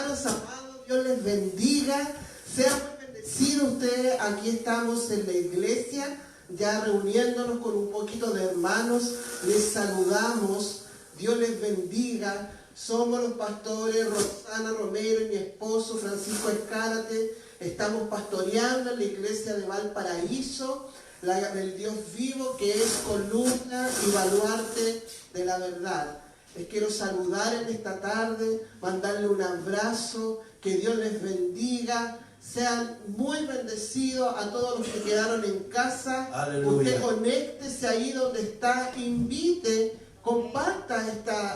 hermanos amados, Dios les bendiga. Sean muy bendecidos ustedes. Aquí estamos en la iglesia, ya reuniéndonos con un poquito de hermanos. Les saludamos. Dios les bendiga. Somos los pastores Rosana Romero y mi esposo Francisco Escárate. Estamos pastoreando en la iglesia de Valparaíso, del Dios vivo, que es columna y baluarte de la verdad. Les quiero saludar en esta tarde, mandarle un abrazo, que Dios les bendiga. Sean muy bendecidos a todos los que quedaron en casa. Aleluya. Usted conéctese ahí donde está, invite, comparta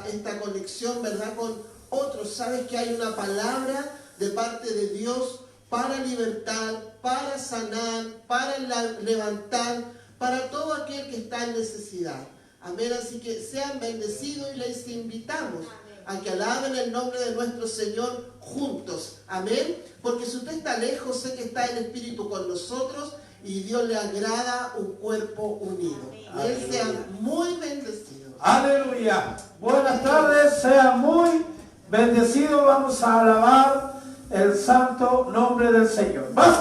esta conexión, ¿verdad?, con otros. Sabes que hay una palabra de parte de Dios para libertar, para sanar, para levantar, para todo aquel que está en necesidad. Amén. Así que sean bendecidos y les invitamos a que alaben el nombre de nuestro Señor juntos. Amén. Porque si usted está lejos, sé que está el Espíritu con nosotros y Dios le agrada un cuerpo unido. Amén. Sean muy bendecidos. Aleluya. Buenas tardes, sean muy bendecidos. Vamos a alabar el santo nombre del Señor. Vamos,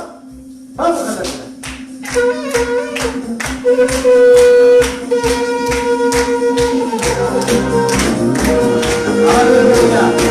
vamos a la aleluya.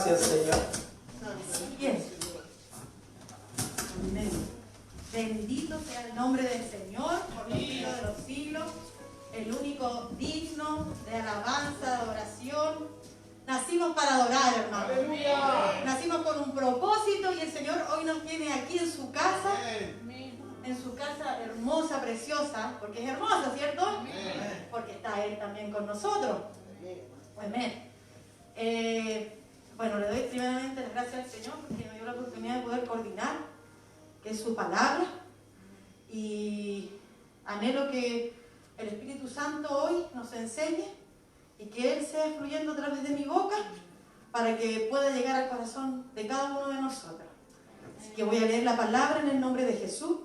Gracias, Señor. Bien. Amén. Bendito sea el nombre del Señor por los siglos de los siglos, el único digno de alabanza, de adoración. Nacimos para adorar, hermano. Nacimos con un propósito y el Señor hoy nos tiene aquí en su casa. En su casa hermosa, preciosa, porque es hermosa, ¿cierto? Porque está Él también con nosotros. Amén. Bueno, le doy primeramente las gracias al Señor porque nos dio la oportunidad de poder coordinar, que es su palabra, y anhelo que el Espíritu Santo hoy nos enseñe y que Él sea fluyendo a través de mi boca para que pueda llegar al corazón de cada uno de nosotros. Así que voy a leer la palabra en el nombre de Jesús.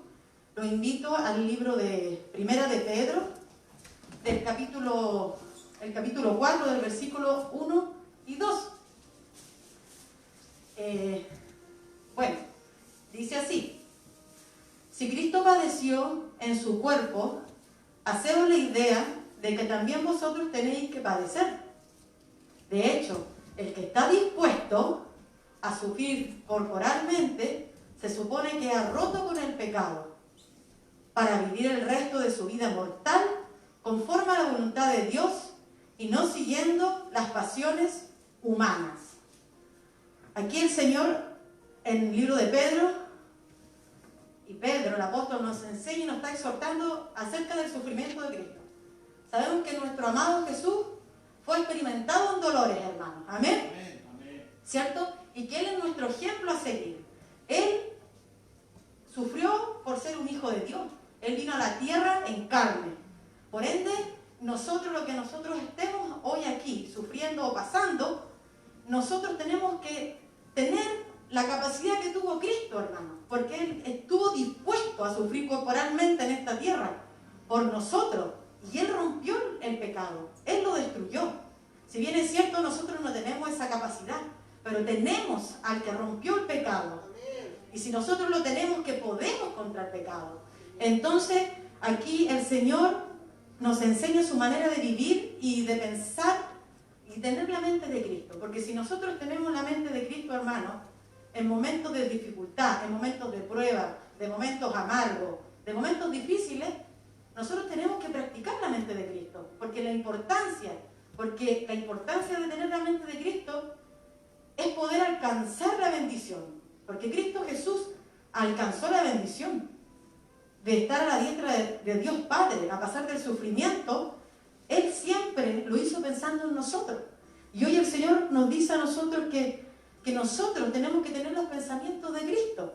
Lo invito al libro de Primera de Pedro, del capítulo 4, del versículo 1 y 2. Bueno, dice así: si Cristo padeció en su cuerpo, haceos la idea de que también vosotros tenéis que padecer. De hecho, el que está dispuesto a sufrir corporalmente, se supone que ha roto con el pecado, para vivir el resto de su vida mortal conforme a la voluntad de Dios y no siguiendo las pasiones humanas. Aquí el Señor, en el libro de Pedro, y Pedro, el apóstol, nos enseña y nos está exhortando acerca del sufrimiento de Cristo. Sabemos que nuestro amado Jesús fue experimentado en dolores, hermanos. Amén. ¿Cierto? Y que Él es nuestro ejemplo a seguir. Él sufrió por ser un hijo de Dios. Él vino a la tierra en carne. Por ende, nosotros, lo que nosotros estemos hoy aquí sufriendo o pasando, nosotros tenemos que tener la capacidad que tuvo Cristo, hermano, porque Él estuvo dispuesto a sufrir corporalmente en esta tierra por nosotros, y Él rompió el pecado, Él lo destruyó. Si bien es cierto, nosotros no tenemos esa capacidad, pero tenemos al que rompió el pecado, y si nosotros lo tenemos, que podemos contra el pecado. Entonces, aquí el Señor nos enseña su manera de vivir y de pensar y tener la mente de Cristo. Porque si nosotros tenemos la mente de Cristo, hermano, en momentos de dificultad, en momentos de prueba, de momentos amargos, de momentos difíciles, nosotros tenemos que practicar la mente de Cristo. Porque la importancia de tener la mente de Cristo es poder alcanzar la bendición. Porque Cristo Jesús alcanzó la bendición de estar a la diestra de Dios Padre, a pasar del sufrimiento. Él siempre lo hizo pensando en nosotros. Y hoy el Señor nos dice a nosotros que nosotros tenemos que tener los pensamientos de Cristo.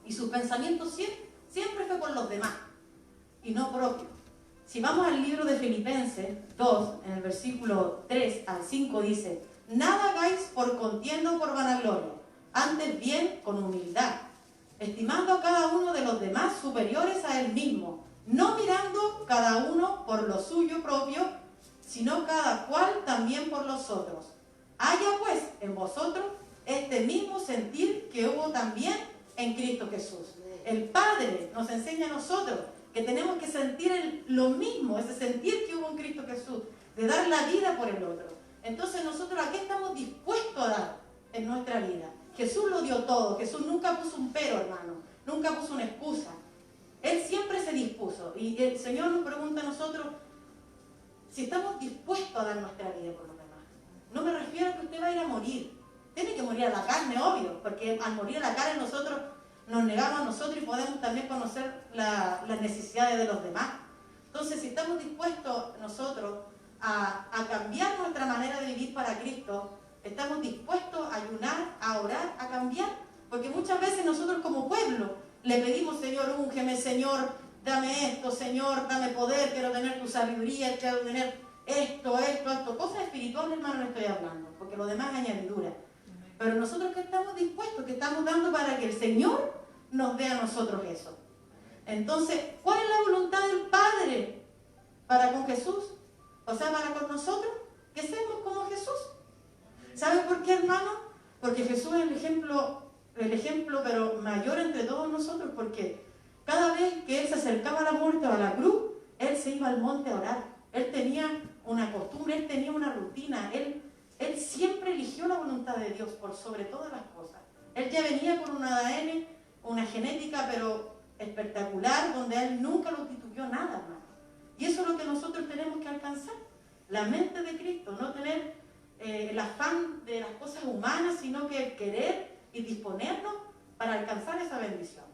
Y sus pensamientos siempre fue por los demás y no propios. Si vamos al libro de Filipenses 2, en el versículo 3 al 5 dice: nada hagáis por contienda o por vanagloria, antes bien con humildad, estimando a cada uno de los demás superiores a él mismo, no mirando cada uno por lo suyo propio, sino cada cual también por los otros. Haya pues en vosotros este mismo sentir que hubo también en Cristo Jesús. El Padre nos enseña a nosotros que tenemos que sentir lo mismo, ese sentir que hubo en Cristo Jesús, de dar la vida por el otro. Entonces nosotros, ¿a qué estamos dispuestos a dar en nuestra vida? Jesús lo dio todo. Jesús nunca puso un pero, hermano, nunca puso una excusa. Él siempre se dispuso. Y el Señor nos pregunta a nosotros si estamos dispuestos a dar nuestra vida por los demás. No me refiero a que usted va a ir a morir. Tiene que morir a la carne, obvio, porque al morir a la carne nosotros nos negamos a nosotros y podemos también conocer las necesidades de los demás. Entonces, si estamos dispuestos nosotros a cambiar nuestra manera de vivir para Cristo, estamos dispuestos a ayunar, a orar, a cambiar, porque muchas veces nosotros como pueblo le pedimos: Señor, úngeme, Señor, dame esto, Señor, dame poder, quiero tener tu sabiduría, quiero tener esto, cosas espirituales, hermano, no estoy hablando, porque lo demás es añadidura. Pero nosotros que estamos dispuestos, que estamos dando para que el Señor nos dé a nosotros eso. Entonces, ¿cuál es la voluntad del Padre para con Jesús? O sea, para con nosotros, que seamos como Jesús. ¿Saben por qué, hermano? Porque Jesús es el ejemplo pero mayor entre todos nosotros, porque cada vez que Él se acercaba a la muerte o a la cruz, Él se iba al monte a orar. Él tenía una costumbre, Él tenía una rutina, Él Él siempre eligió la voluntad de Dios por sobre todas las cosas. Él ya venía con un ADN, una genética, pero espectacular, donde él nunca lo titubeó nada, hermano. Y eso es lo que nosotros tenemos que alcanzar. La mente de Cristo, no tener el afán de las cosas humanas, sino que querer y disponernos para alcanzar esa bendición.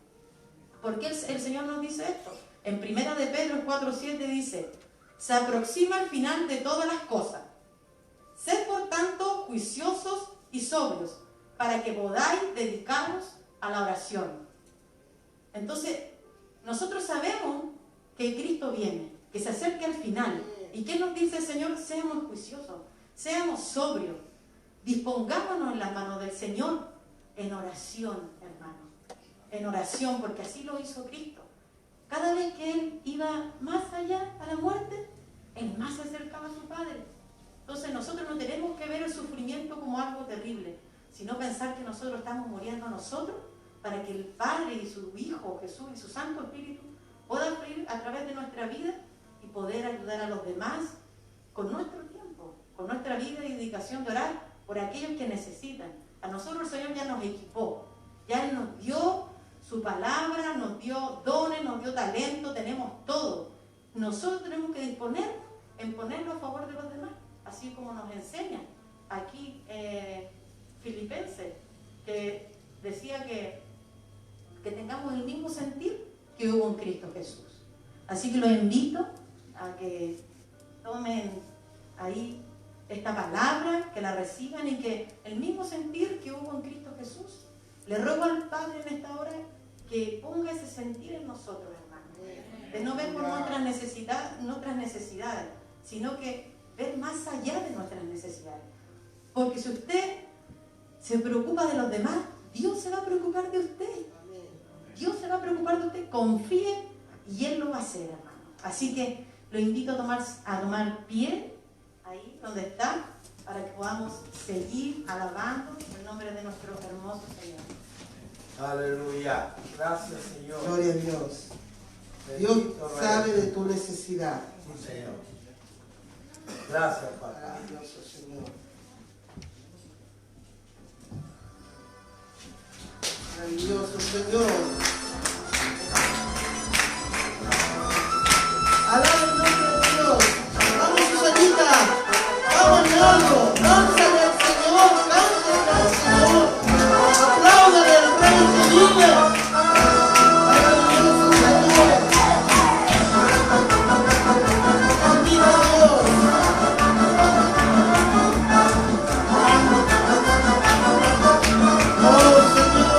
¿Por qué el Señor nos dice esto? En 1 de Pedro 4:7 dice: se aproxima el final de todas las cosas. Sed por tanto juiciosos y sobrios, para que podáis dedicaros a la oración. Entonces, nosotros sabemos que Cristo viene, que se acerca al final. ¿Y qué nos dice el Señor? Seamos juiciosos, seamos sobrios, dispongámonos en las manos del Señor en oración, hermano. En oración, porque así lo hizo Cristo. Cada vez que Él iba más allá a la muerte, Él más se acercaba a su Padre. Entonces nosotros no tenemos que ver el sufrimiento como algo terrible, sino pensar que nosotros estamos muriendo a nosotros para que el Padre y su Hijo Jesús y su Santo Espíritu puedan fluir a través de nuestra vida y poder ayudar a los demás con nuestro tiempo, con nuestra vida y dedicación de orar por aquellos que necesitan. A nosotros el Señor ya nos equipó, ya Él nos dio su palabra, nos dio dones, nos dio talento, tenemos todo. Nosotros tenemos que disponernos en ponerlo a favor de los demás, así como nos enseña aquí Filipenses, que decía que tengamos el mismo sentir que hubo en Cristo Jesús. Así que los invito a que tomen ahí esta palabra, que la reciban y que el mismo sentir que hubo en Cristo Jesús, le ruego al Padre en esta hora que ponga ese sentir en nosotros, hermanos, de no ver por nuestras necesidades, sino que ver más allá de nuestras necesidades. Porque si usted se preocupa de los demás, Dios se va a preocupar de usted. Dios se va a preocupar de usted. Confíe y Él lo va a hacer, hermano. Así que lo invito a tomar pie ahí donde está, para que podamos seguir alabando el nombre de nuestro hermoso Señor. Aleluya. Gracias, Señor. Gloria a Dios. Bendito Dios Rey. sabe de tu necesidad. Sí, Señor. Gracias, papá. Maravilloso Señor. Maravilloso Señor. Alaba el nombre de Dios. Vamos, Susanita. Vamos, Leandro. Cántale al Señor. Cántale al Señor. Apláudale al Rey de Reyes. Maravilloso Señor. Bendito Dios. Oh, Señor.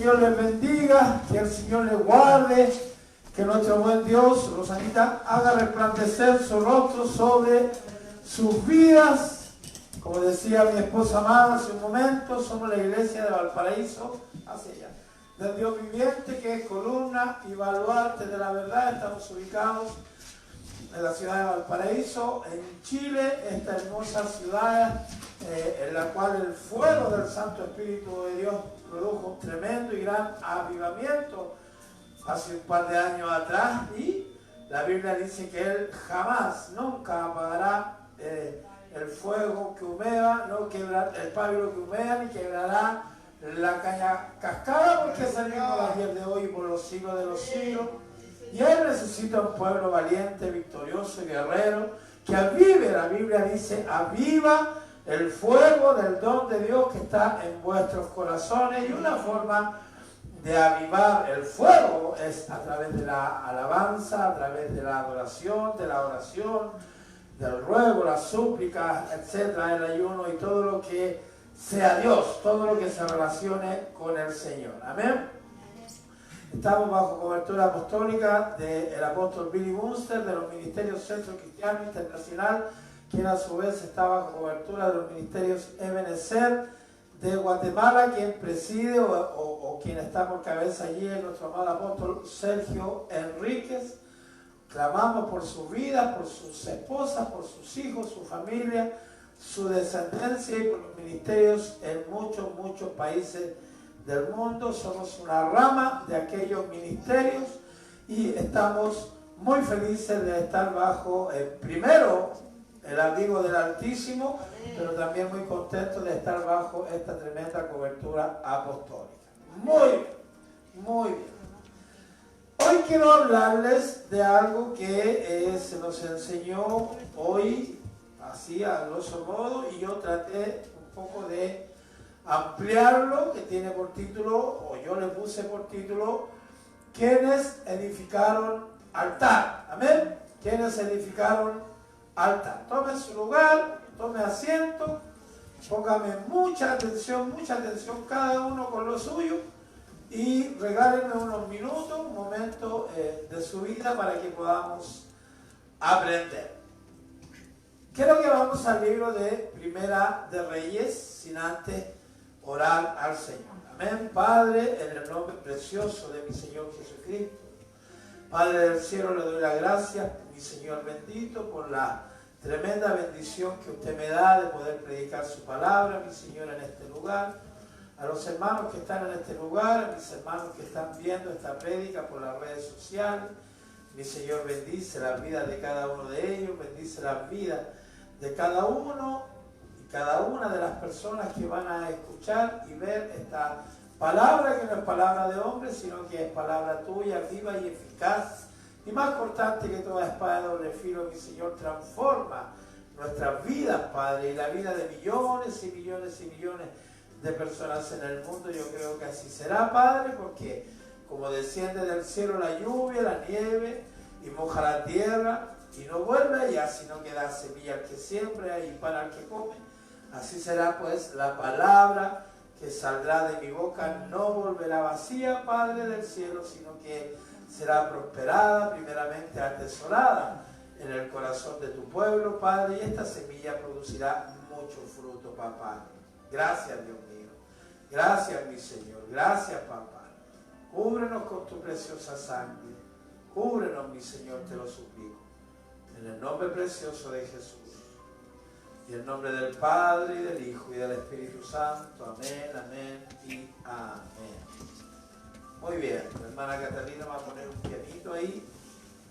Señor les bendiga, que el Señor les guarde, que nuestro buen Dios, Rosanita, haga resplandecer su rostro sobre sus vidas. Como decía mi esposa amada hace un momento, somos la iglesia de Valparaíso, hacia allá, del Dios viviente, que es columna y baluarte de la verdad. Estamos ubicados en la ciudad de Valparaíso, en Chile, esta hermosa ciudad en la cual el fuego del Santo Espíritu de Dios produjo un tremendo y gran avivamiento hace un par de años atrás, y la Biblia dice que Él jamás, nunca apagará el fuego que humea, no quebrará el pábilo que humea, ni quebrará la caña cascada, porque es el mismo ayer de hoy y por los siglos de los siglos. Y Él necesita un pueblo valiente, victorioso y guerrero, que avive, la Biblia dice, aviva el fuego del don de Dios que está en vuestros corazones. Y una forma de avivar el fuego es a través de la alabanza, a través de la adoración, de la oración, del ruego, las súplicas, etcétera, el ayuno y todo lo que sea Dios, todo lo que se relacione con el Señor. Amén. Estamos bajo cobertura apostólica del apóstol Billy Bunster, de los ministerios Centro Cristiano Internacional, quien a su vez está bajo cobertura de los ministerios Ebenezer de Guatemala, quien preside o quien está por cabeza allí es nuestro amado apóstol Sergio Enríquez. Clamamos por su vida, por sus esposas, por sus hijos, su familia, su descendencia y por los ministerios en muchos países del mundo. Somos una rama de aquellos ministerios y estamos muy felices de estar bajo, primero, el abrigo del Altísimo, pero también muy contentos de estar bajo esta tremenda cobertura apostólica. Muy bien, muy bien. Hoy quiero hablarles de algo que se nos enseñó hoy, así a grosso modo, y yo traté un poco de ampliarlo, que tiene por título, o yo le puse por título, ¿quiénes edificaron altar? Amén. ¿Quiénes edificaron altar? Tome su lugar, tome asiento, póngame mucha atención cada uno con lo suyo, y regálenme unos minutos, un momento de su vida para que podamos aprender. Quiero que vamos al libro de Primera de Reyes, sin antes orar al Señor. Amén. Padre, en el nombre precioso de mi Señor Jesucristo, Padre del cielo, le doy las gracias, mi Señor bendito, por la tremenda bendición que usted me da de poder predicar su palabra, mi Señor, en este lugar. A los hermanos que están en este lugar, a mis hermanos que están viendo esta prédica por las redes sociales, mi Señor, bendice las vidas de cada uno de ellos, bendice las vidas de cada uno y cada una de las personas que van a escuchar y ver esta palabra, que no es palabra de hombre, sino que es palabra tuya, viva y eficaz, y más cortante que toda espada de doble filo. Mi Señor, transforma nuestras vidas, Padre, y la vida de millones y millones y millones de personas en el mundo. Yo creo que así será, Padre, porque como desciende del cielo la lluvia, la nieve, y moja la tierra, y no vuelve allá, sino que da semilla al que siembra y pan al que come, así será pues la palabra que saldrá de mi boca, no volverá vacía, Padre del cielo, sino que será prosperada, primeramente atesorada en el corazón de tu pueblo, Padre, y esta semilla producirá mucho fruto, papá. Gracias, Dios mío. Gracias, mi Señor. Gracias, papá. Cúbrenos con tu preciosa sangre. Cúbrenos, mi Señor, te lo suplico. En el nombre precioso de Jesús. Y en nombre del Padre, y del Hijo, y del Espíritu Santo. Amén, amén y amén. Muy bien. La hermana Catalina va a poner un pianito ahí.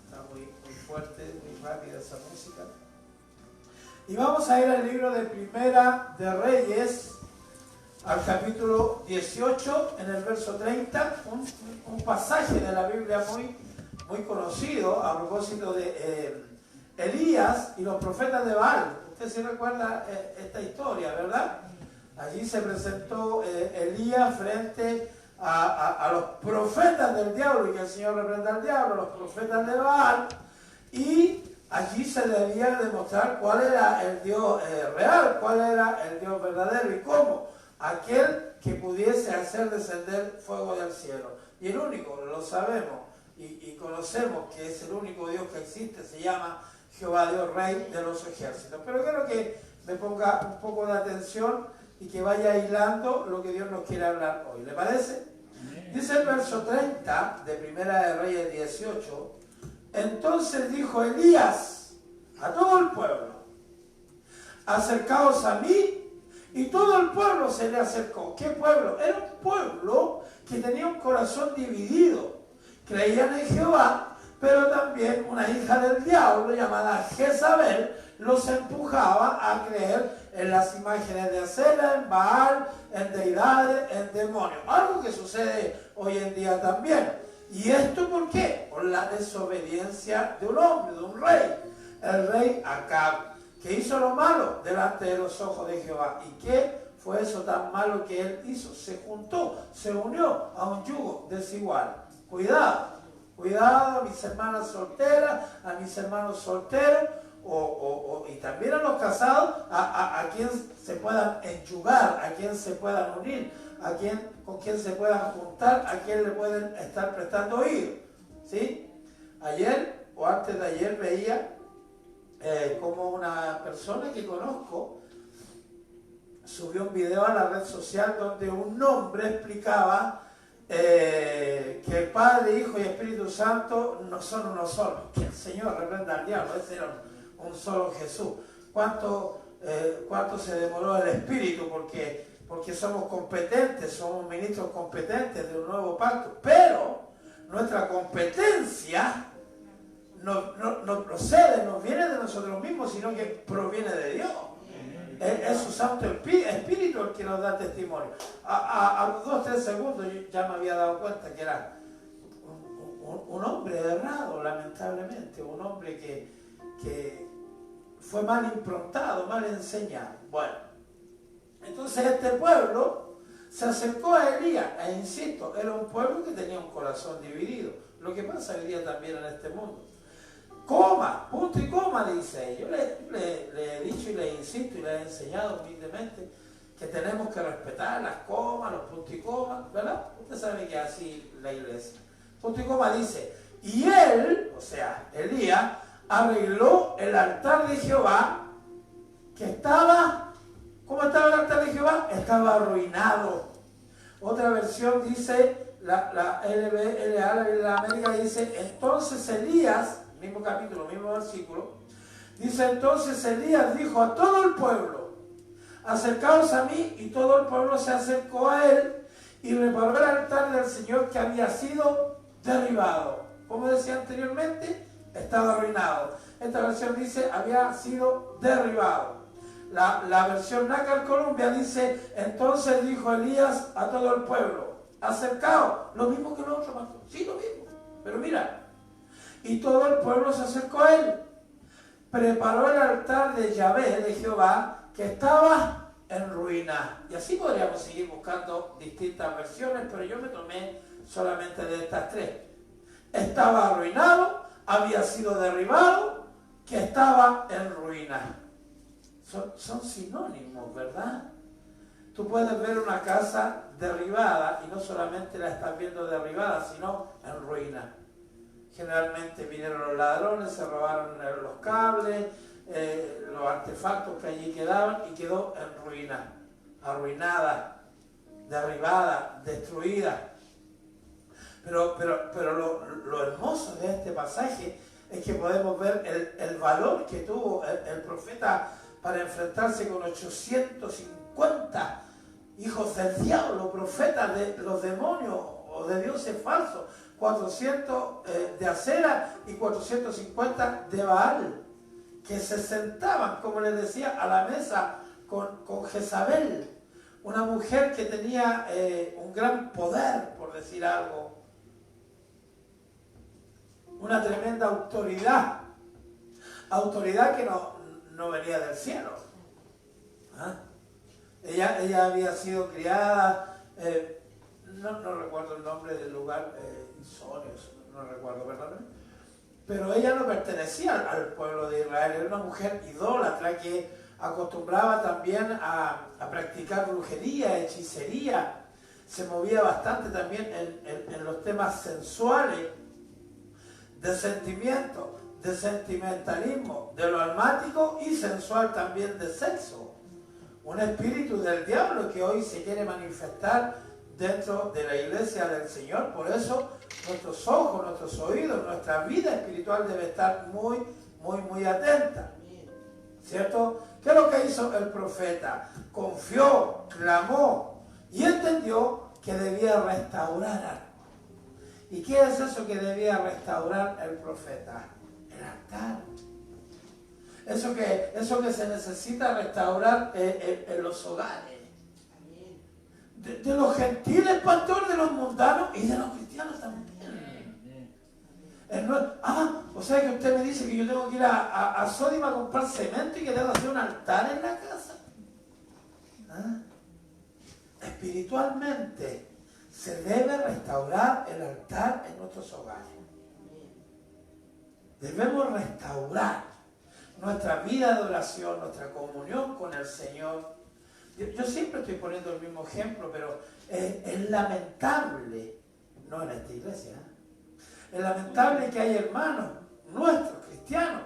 Está muy fuerte, muy rápida esa música. Y vamos a ir al libro de Primera de Reyes, al capítulo 18, en el verso 30, un pasaje de la Biblia muy conocido a propósito de Elías y los profetas de Baal. Usted se recuerda esta historia, ¿verdad? Allí se presentó Elías frente a los profetas del diablo, y que el Señor reprenda al diablo, los profetas de Baal, y allí se debía demostrar cuál era el Dios real, cuál era el Dios verdadero y cómo aquel que pudiese hacer descender fuego del cielo. Y el único, lo sabemos y conocemos que es el único Dios que existe, se llama Jehová Dios, Rey de los ejércitos. Pero quiero que me ponga un poco de atención y que vaya hilando lo que Dios nos quiere hablar hoy. ¿Le parece? Dice el verso 30 de Primera de Reyes 18, entonces dijo Elías a todo el pueblo, acercaos a mí, y todo el pueblo se le acercó. ¿Qué pueblo? Era un pueblo que tenía un corazón dividido. Creían en Jehová, pero también una hija del diablo llamada Jezabel los empujaba a creer en las imágenes de Acera, en Baal, en deidades, en demonios. Algo que sucede hoy en día también. ¿Y esto por qué? Por la desobediencia de un hombre, de un rey. El rey Acab, que hizo lo malo delante de los ojos de Jehová. ¿Y qué fue eso tan malo que él hizo? Se juntó, se unió a un yugo desigual. Cuidado, cuidado a mis hermanas solteras, a mis hermanos solteros, y también a los casados, a quien se puedan enyugar, a quien se puedan unir, con quien se puedan juntar, a quien le pueden estar prestando oído. ¿Sí? Ayer o antes de ayer veía como una persona que conozco subió un video a la red social donde un hombre explicaba que el Padre, Hijo y Espíritu Santo no son uno solo, que el Señor reprenda al diablo, ese era un solo Jesús. ¿Cuánto se demoró el Espíritu? Porque somos competentes, somos ministros competentes de un nuevo pacto, pero nuestra competencia no procede, no viene de nosotros mismos, sino que proviene de Dios. Es su Santo Espíritu el que nos da testimonio. A los 2 o 3 segundos yo ya me había dado cuenta que era un hombre errado, lamentablemente, un hombre que fue mal improntado, mal enseñado. Bueno, entonces este pueblo se acercó a Elías, e insisto, era un pueblo que tenía un corazón dividido, lo que pasa hoy día también en este mundo. Coma, punto y coma, dice. Yo le he dicho y le insisto y le he enseñado humildemente que tenemos que respetar las comas, los puntos y comas, ¿verdad? Usted sabe que así la iglesia. Punto y coma dice, y él, o sea, Elías, arregló el altar de Jehová que estaba, ¿cómo estaba el altar de Jehová? Estaba arruinado. Otra versión dice, la LBLA de la América dice, entonces Elías, mismo capítulo, mismo versículo, dice, entonces Elías dijo a todo el pueblo, acercaos a mí, y todo el pueblo se acercó a él y reparó el altar del Señor que había sido derribado. Como decía anteriormente, estaba arruinado. Esta versión dice, había sido derribado. La versión Nácar Columbia dice, entonces dijo Elías a todo el pueblo, acercaos, lo mismo que los otros pastores, sí, lo mismo, pero mira, y todo el pueblo se acercó a él, preparó el altar de Yahvé, de Jehová, que estaba en ruina. Y así podríamos seguir buscando distintas versiones, pero yo me tomé solamente de estas 3. Estaba arruinado, había sido derribado, que estaba en ruina. Son sinónimos, ¿verdad? Tú puedes ver una casa derribada y no solamente la estás viendo derribada, sino en ruina. Generalmente vinieron los ladrones, se robaron los cables, los artefactos que allí quedaban y quedó en ruina, arruinada, derribada, destruida. Pero lo hermoso de este pasaje es que podemos ver el valor que tuvo el profeta para enfrentarse con 850 hijos del diablo, profetas de los demonios o de dioses falsos, 400 de Acera y 450 de Baal, que se sentaban, como les decía, a la mesa con Jezabel, una mujer que tenía un gran poder, por decir algo, una tremenda autoridad que no venía del cielo. ¿Ah? Ella había sido criada, no recuerdo el nombre del lugar, no recuerdo verdaderamente, pero ella no pertenecía al pueblo de Israel, era una mujer idólatra que acostumbraba también a practicar brujería, hechicería, se movía bastante también en los temas sensuales, de sentimiento, de sentimentalismo, de lo almático y sensual también de sexo. Un espíritu del diablo que hoy se quiere manifestar dentro de la iglesia del Señor. Por eso nuestros ojos, nuestros oídos, nuestra vida espiritual debe estar muy, muy, muy atenta. ¿Cierto? ¿Qué es lo que hizo el profeta? Confió, clamó y entendió que debía restaurar algo. ¿Y qué es eso que debía restaurar el profeta? El altar. Eso que se necesita restaurar en los hogares. De los gentiles, pastor, de los mundanos y de los cristianos también. O sea que usted me dice que yo tengo que ir a Sódima a comprar cemento y que tengo que hacer un altar en la casa. Espiritualmente se debe restaurar el altar en nuestros hogares. Debemos restaurar nuestra vida de oración, nuestra comunión con el Señor. Yo siempre estoy poniendo el mismo ejemplo, pero es lamentable, no en esta iglesia, es lamentable que hay hermanos nuestros, cristianos,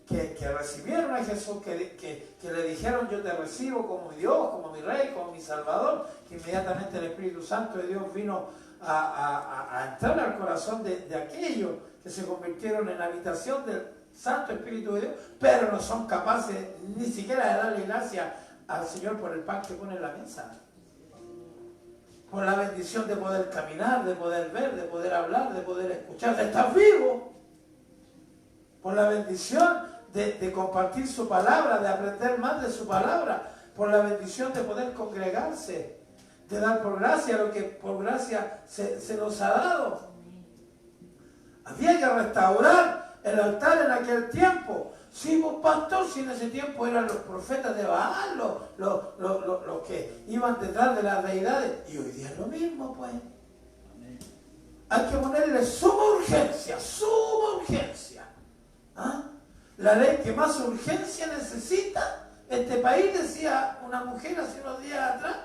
que recibieron a Jesús, que le dijeron yo te recibo como mi Dios, como mi Rey, como mi Salvador, que inmediatamente el Espíritu Santo de Dios vino a entrar al corazón de aquellos que se convirtieron en habitación del Santo Espíritu de Dios, pero no son capaces ni siquiera de darle gracias al Señor por el pan que pone en la mesa, por la bendición de poder caminar, de poder ver, de poder hablar, de poder escuchar, de estar vivo, por la bendición de compartir su palabra, de aprender más de su palabra, por la bendición de poder congregarse, de dar por gracia lo que por gracia se nos ha dado. Había que restaurar el altar en aquel tiempo. Sí, pues pastor, si en ese tiempo eran los profetas de Baal, los que iban detrás de las deidades. Y hoy día es lo mismo, pues. Hay que ponerle suma urgencia, suma urgencia. La ley que más urgencia necesita este país, decía una mujer hace unos días atrás,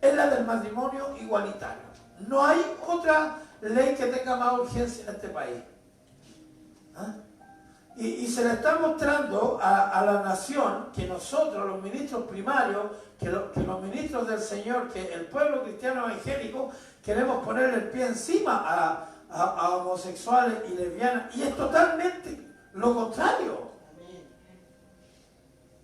es la del matrimonio igualitario. No hay otra ley que tenga más urgencia en este país. Y se le está mostrando a la nación que nosotros, los ministros primarios, que los ministros del Señor, que el pueblo cristiano evangélico, queremos ponerle el pie encima a homosexuales y lesbianas. Y es totalmente lo contrario.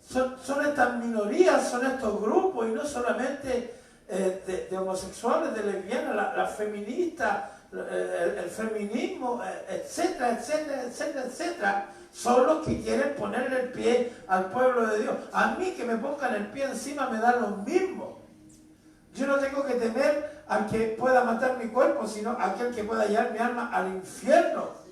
Son estas minorías, son estos grupos, y no solamente de homosexuales, de lesbianas, las feministas, el feminismo, etcétera, etcétera, etcétera, etcétera, son los que quieren ponerle el pie al pueblo de Dios. A mí que me pongan el pie encima me da lo mismo. Yo no tengo que temer al que pueda matar mi cuerpo, sino aquel que pueda llevar mi alma al infierno.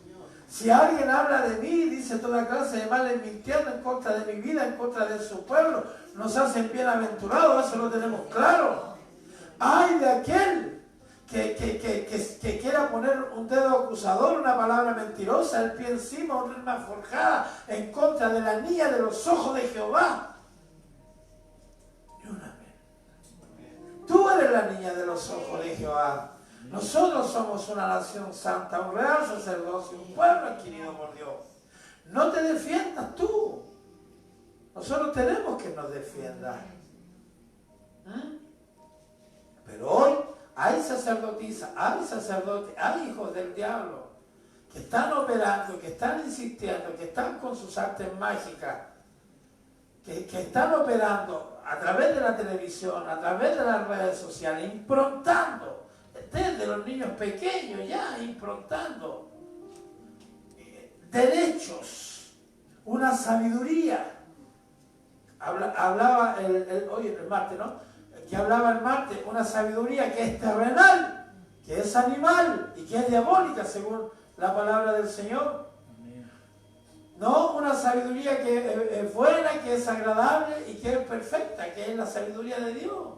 Si alguien habla de mí y dice toda clase de males mintiendo en contra de mi vida, en contra de su pueblo, nos hacen bienaventurados, eso lo tenemos claro. Ay de aquel que quiera poner un dedo acusador, una palabra mentirosa, el pie encima, una arma forjada en contra de la niña de los ojos de Jehová. Y una vez. Tú eres la niña de los ojos de Jehová. Nosotros somos una nación santa, un real sacerdocio, un pueblo adquirido por Dios. No te defiendas tú. Nosotros tenemos que nos defiendan. Pero hoy hay sacerdotisas, hay sacerdotes, hay hijos del diablo que están operando, que están insistiendo, que están con sus artes mágicas, que están operando a través de la televisión, a través de las redes sociales, improntando, desde los niños pequeños ya, improntando derechos, una sabiduría. Hablaba el martes, ¿no? Que hablaba el martes, una sabiduría que es terrenal, que es animal y que es diabólica según la palabra del Señor. No una sabiduría que es buena, que es agradable y que es perfecta, que es la sabiduría de Dios.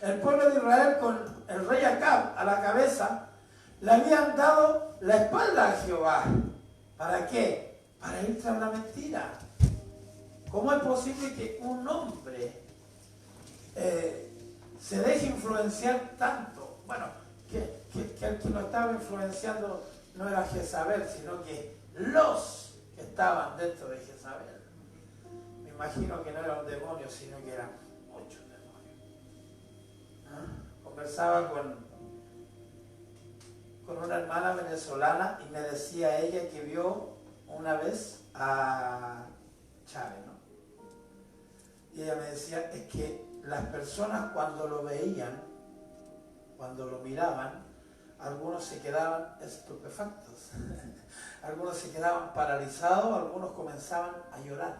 El pueblo de Israel, con el rey Acab a la cabeza, le habían dado la espalda a Jehová. ¿Para qué? Para ir tras la mentira. ¿Cómo es posible que un hombre se deje influenciar tanto? Bueno, que el que lo estaba influenciando no era Jezabel, sino que los que estaban dentro de Jezabel. Me imagino que no era un demonio, sino que eran muchos demonios. ¿Ah? Conversaba con una hermana venezolana y me decía ella que vio una vez a Chávez, ¿no? Y ella me decía, es que las personas cuando lo veían, cuando lo miraban, algunos se quedaban estupefactos, algunos se quedaban paralizados, algunos comenzaban a llorar.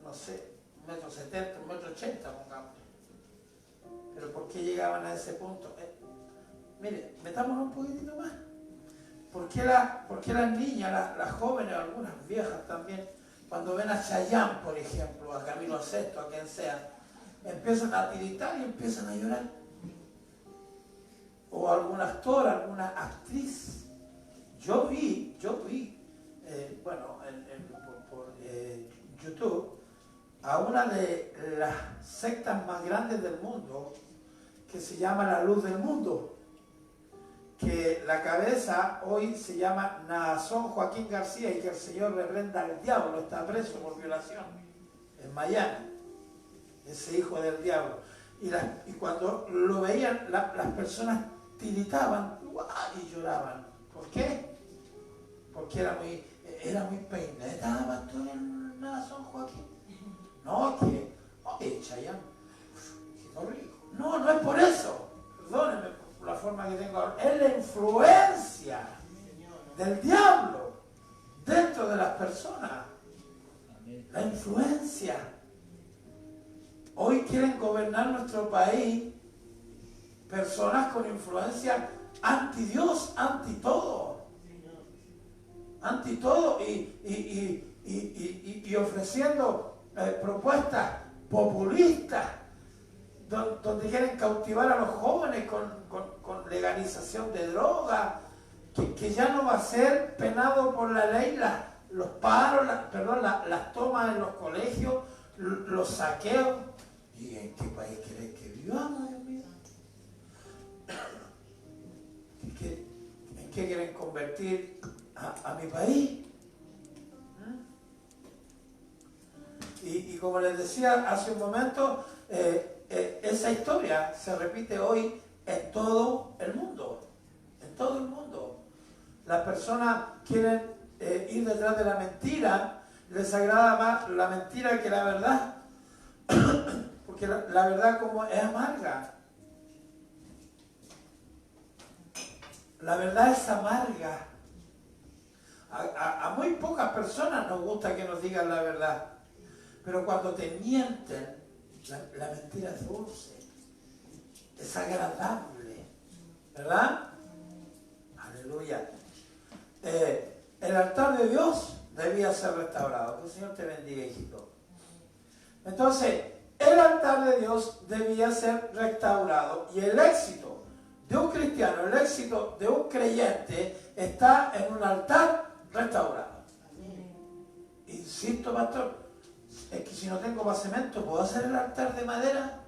No sé, 1,70 m, 1,80 m, pongamos. Pero ¿por qué llegaban a ese punto? Mire, metámonos un poquitito más. ¿Por qué las niñas, las jóvenes, algunas viejas también, cuando ven a Chayanne, por ejemplo, a Camilo VI, a quien sea, empiezan a tiritar y empiezan a llorar? O algún actor, alguna actriz. Yo vi por YouTube, a una de las sectas más grandes del mundo, que se llama La Luz del Mundo, que la cabeza hoy se llama Naasón Joaquín García, y que el Señor reprenda al diablo, está preso por violación en Miami, ese hijo del diablo. Y cuando lo veían, las personas tiritaban y lloraban. ¿Por qué? Porque era muy peinada, pastor, el Naasón Joaquín. No, Chayanne, qué rico. No es por eso. Perdónenme por la forma que tengo ahora. Es la influencia del diablo dentro de las personas. La influencia. Hoy quieren gobernar nuestro país personas con influencia anti Dios, anti todo. Anti todo y ofreciendo propuestas populistas donde quieren cautivar a los jóvenes con legalización de drogas, que ya no va a ser penado por la ley los paros, las tomas en los colegios, los saqueos. ¿Y en qué país querés que vivamos, Dios mío? ¿En qué quieren convertir a mi país? Y como les decía hace un momento, esa historia se repite hoy en todo el mundo. En todo el mundo. Las personas quieren ir detrás de la mentira, les agrada más la mentira que la verdad, porque la verdad como es amarga. La verdad es amarga. A muy pocas personas nos gusta que nos digan la verdad. Pero cuando te mienten, la mentira es dulce, es agradable, ¿verdad? Aleluya. El altar de Dios debía ser restaurado. Que el Señor te bendiga, hijito. Entonces, el altar de Dios debía ser restaurado. Y el éxito de un cristiano, el éxito de un creyente está en un altar restaurado. Insisto, pastor, es que si no tengo basamento, ¿puedo hacer el altar de madera?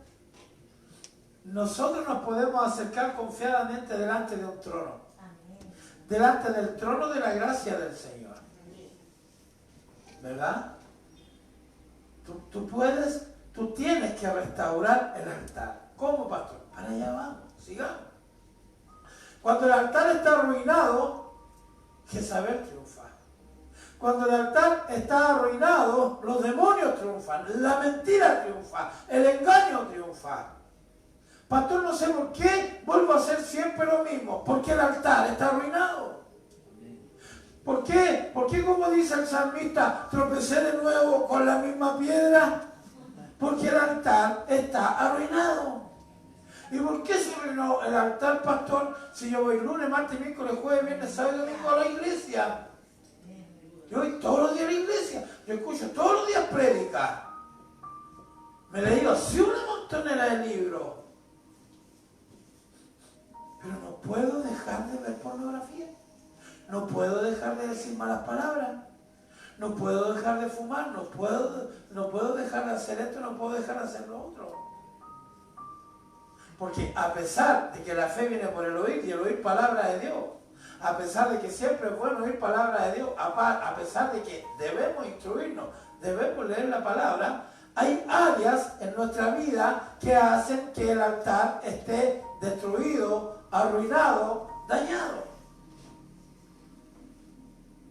Nosotros nos podemos acercar confiadamente delante de un trono. Delante del trono de la gracia del Señor. ¿Verdad? Tú tienes que restaurar el altar. ¿Cómo, pastor? Para allá vamos, sigamos. Cuando el altar está arruinado, Jezabel triunfa. Cuando el altar está arruinado, los demonios triunfan, la mentira triunfa, el engaño triunfa. Pastor, no sé por qué vuelvo a hacer siempre lo mismo. Porque el altar está arruinado. ¿Por qué? Porque como dice el salmista, tropecé de nuevo con la misma piedra. Porque el altar está arruinado. ¿Y por qué se arruinó el altar, pastor? Si yo voy lunes, martes, miércoles, jueves, viernes, sábado y domingo a la iglesia. Yo voy todos los días a la iglesia. Yo escucho todos los días prédicas. Me he leído así una montonera de libros. Pero no puedo dejar de ver pornografía. No puedo dejar de decir malas palabras. No puedo dejar de fumar, no puedo dejar de hacer esto, no puedo dejar de hacer lo otro. Porque a pesar de que la fe viene por el oír y el oír palabra de Dios, a pesar de que siempre es bueno oír palabra de Dios, a pesar de que debemos instruirnos, debemos leer la palabra, hay áreas en nuestra vida que hacen que el altar esté destruido, arruinado, dañado.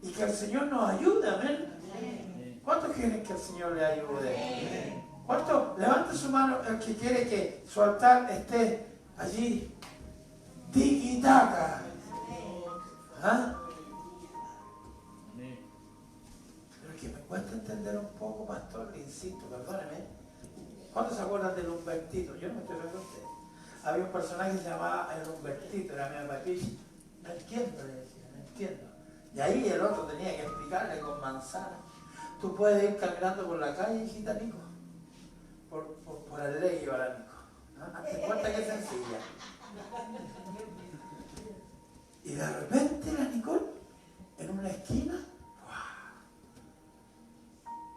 Y que el Señor nos ayude, amén. ¿Cuántos quieren que el Señor le ayude? ¿Cuántos? Levante su mano el que quiere que su altar esté allí. Tiki-taka. ¿Ah? Pero que me cuesta entender un poco, pastor, le insisto, perdóneme. ¿Cuántos se acuerdan del Humbertito? Yo no me estoy riendo de ustedes. Había un personaje que se llamaba el Humbertito, era mi papi. No entiendo, le decía, no entiendo. Y ahí el otro tenía que explicarle con manzana. Tú puedes ir caminando por la calle, hijita Nico, por el ley ahora, Nico. ¿Te cuenta que es sencilla? Y de repente la Nicole, en una esquina, ¡wow!,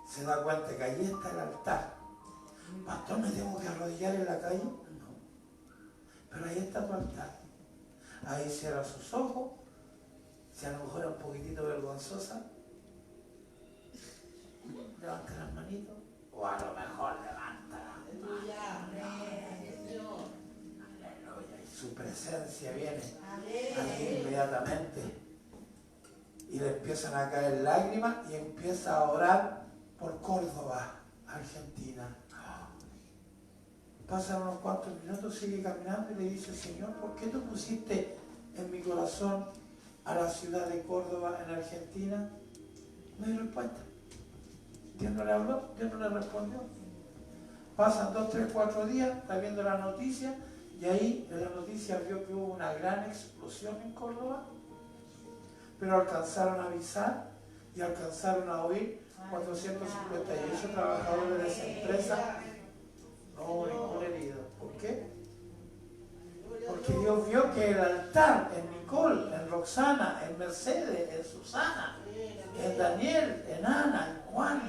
se da cuenta que allí está el altar. Pastor, ¿me tengo que arrodillar en la calle? No. Pero ahí está tu altar. Ahí cierra sus ojos. Si a lo mejor es un poquitito vergonzosa, levanta las manitos. O a lo mejor levanta las manos. Aleluya. Y su presencia viene aquí inmediatamente. Y le empiezan a caer lágrimas y empieza a orar por Córdoba, Argentina. Pasan unos cuantos minutos, sigue caminando y le dice: Señor, ¿por qué tú pusiste en mi corazón a la ciudad de Córdoba, en Argentina? No hay respuesta. Dios no le habló, Dios no le respondió. Pasan 2, 3, 4 días, está viendo la noticia, y ahí en la noticia vio que hubo una gran explosión en Córdoba, pero alcanzaron a avisar y alcanzaron a oír 458 trabajadores de esa empresa. No hubo ningún herido. ¿Por qué? Porque Dios vio que el altar en Nicole, en Roxana, en Mercedes, en Susana, en Daniel, en Ana, en Juan.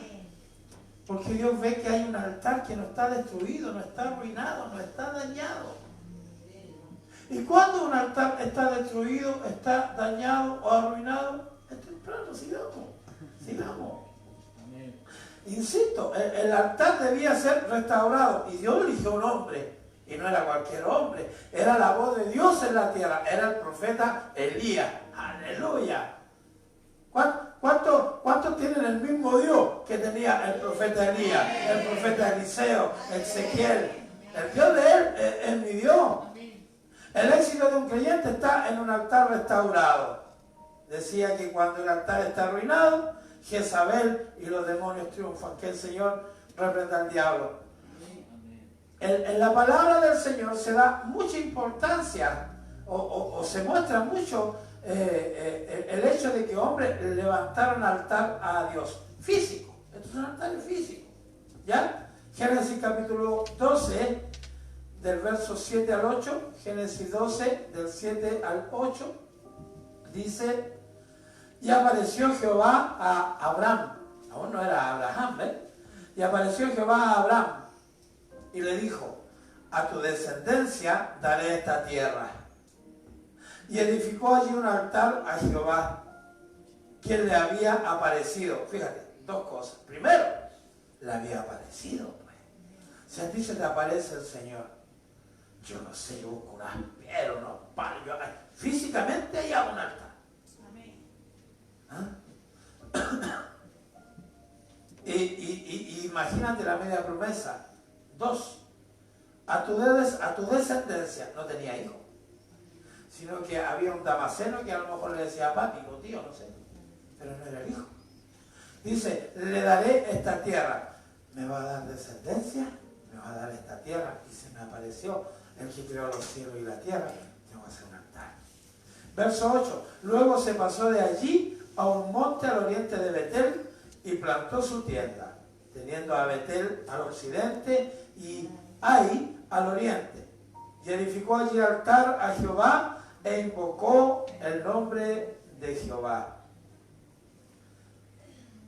Porque Dios ve que hay un altar que no está destruido, no está arruinado, no está dañado. Y cuando un altar está destruido, está dañado o arruinado, es temprano, sigamos. Insisto, el altar debía ser restaurado y Dios eligió un hombre, y no era cualquier hombre, era la voz de Dios en la tierra, era el profeta Elías. ¡Aleluya! ¿Cuántos tienen el mismo Dios que tenía el profeta Elías, el profeta Eliseo, Ezequiel? El Dios de él es mi Dios. El éxito de un creyente está en un altar restaurado. Decía que cuando el altar está arruinado, Jezabel y los demonios triunfan. Que el Señor reprenda al diablo. En la palabra del Señor se da mucha importancia o se muestra mucho el hecho de que hombres levantaron altar a Dios físico. Estos son altares físicos, ¿ya? Génesis capítulo 12 del verso 7 al 8, Génesis 12 del 7 al 8 dice: y apareció Jehová a Abraham, aún no era Abraham, y apareció Jehová a Abraham y le dijo: a tu descendencia daré esta tierra. Y edificó allí un altar a Jehová, quien le había aparecido. Fíjate, dos cosas. Primero, le había aparecido, pues. Si a ti se te aparece el Señor, yo no sé, yo busco unas piedras, unos palos, físicamente hay un altar. ¿Ah? y imagínate la media promesa. 2, a tu descendencia, no tenía hijo, sino que había un damaseno que a lo mejor le decía papi o tío, no sé, pero no era el hijo. Dice: le daré esta tierra. Me va a dar descendencia, me va a dar esta tierra. Y se me apareció el que creó los cielos y la tierra. Tengo que hacer un altar. Verso 8. Luego se pasó de allí a un monte al oriente de Betel y plantó su tienda, teniendo a Betel al occidente y Ai al oriente. Y edificó allí altar a Jehová e invocó el nombre de Jehová.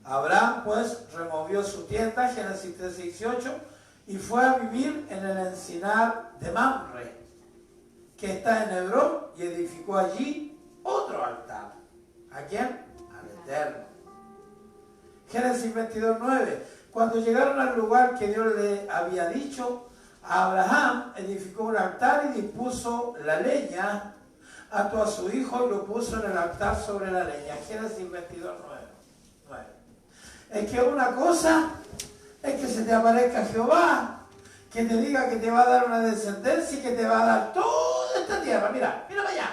Abraham pues removió su tienda, Génesis 13:18, y fue a vivir en el encinar de Mamre, que está en Hebrón, y edificó allí otro altar. ¿A quién? Al Eterno. Génesis 22:9. Cuando llegaron al lugar que Dios le había dicho, Abraham edificó un altar y dispuso la leña, ató a su hijo y lo puso en el altar sobre la leña. Génesis 22:9. Es que una cosa es que se te aparezca Jehová, que te diga que te va a dar una descendencia y que te va a dar toda esta tierra. Mira, mira para allá.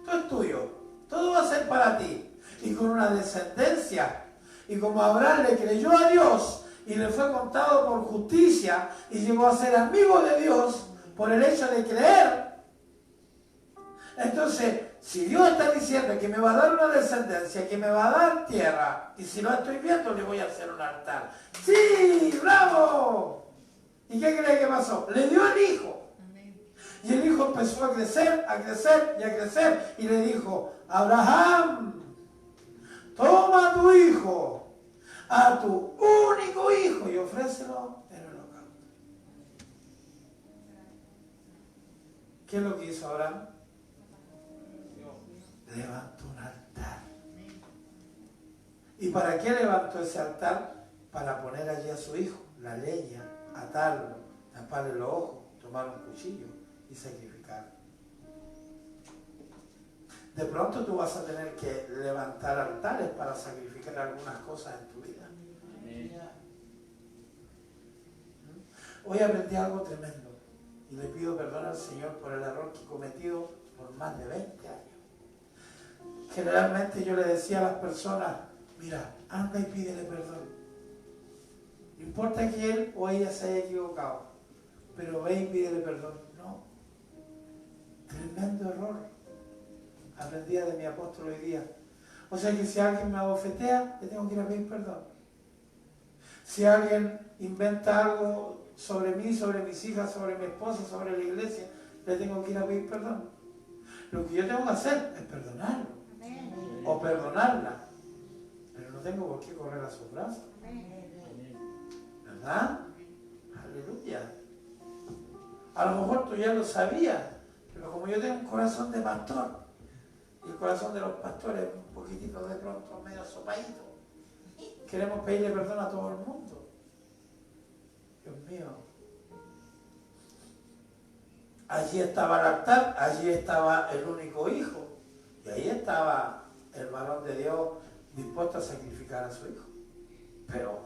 Todo es tuyo. Todo va a ser para ti. Y con una descendencia. Y como Abraham le creyó a Dios y le fue contado por justicia y llegó a ser amigo de Dios por el hecho de creer. Entonces, si Dios está diciendo que me va a dar una descendencia, que me va a dar tierra, y si lo estoy viendo, le voy a hacer un altar. ¡Sí! ¡Bravo! ¿Y qué cree que pasó? Le dio el hijo. Y el hijo empezó a crecer, a crecer y a crecer. Y le dijo, Abraham, toma a tu hijo, a tu único hijo, y ofrécelo en el holocausto. ¿Qué es lo que hizo Abraham? Levantó un altar. ¿Y para qué levantó ese altar? Para poner allí a su hijo, la leña, atarlo, taparle los ojos, tomar un cuchillo y sacrificar. De pronto tú vas a tener que levantar altares para sacrificar algunas cosas en tu vida. Hoy aprendí algo tremendo y le pido perdón al Señor por el error que he cometido por más de 20 años. Generalmente yo le decía a las personas, mira, anda y pídele perdón. No importa que él o ella se haya equivocado, pero ve y pídele perdón. No. Tremendo error. Aprendí de mi apóstol hoy día. O sea que si alguien me abofetea, le tengo que ir a pedir perdón. Si alguien inventa algo sobre mí, sobre mis hijas, sobre mi esposa, sobre la iglesia, le tengo que ir a pedir perdón. Lo que yo tengo que hacer es perdonarlo. O perdonarla, pero no tengo por qué correr a sus brazos, ¿verdad? Aleluya. A lo mejor tú ya lo sabías, pero como yo tengo un corazón de pastor y el corazón de los pastores es un poquitito de pronto medio sopadito, queremos pedirle perdón a todo el mundo. Dios mío. Allí estaba el altar, allí estaba el único hijo y ahí estaba el varón de Dios dispuesto a sacrificar a su hijo. Pero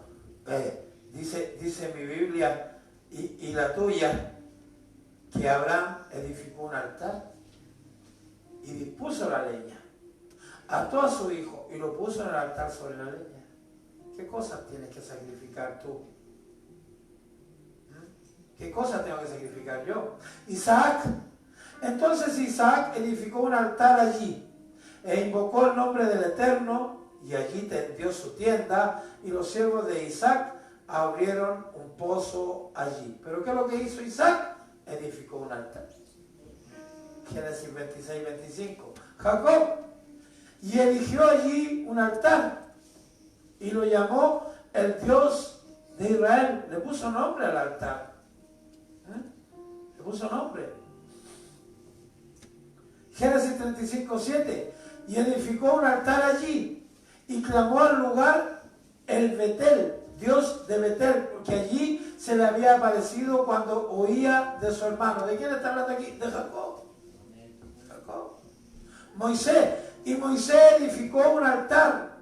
dice mi Biblia y la tuya que Abraham edificó un altar y dispuso la leña, ató a su hijo y lo puso en el altar sobre la leña. ¿Qué cosas tienes que sacrificar tú? ¿Qué cosas tengo que sacrificar yo? Isaac. Entonces Isaac edificó un altar allí e invocó el nombre del Eterno, y allí tendió su tienda, y los siervos de Isaac abrieron un pozo allí. ¿Pero qué es lo que hizo Isaac? Edificó un altar. Génesis 26-25. Jacob, y erigió allí un altar, y lo llamó el Dios de Israel. Le puso nombre al altar. Le puso nombre. Génesis 35-7. Y edificó un altar allí y clamó al lugar el Betel, Dios de Betel, porque allí se le había aparecido cuando oía de su hermano. ¿De quién está hablando aquí? De Jacob. Jacob. Moisés. Y Moisés edificó un altar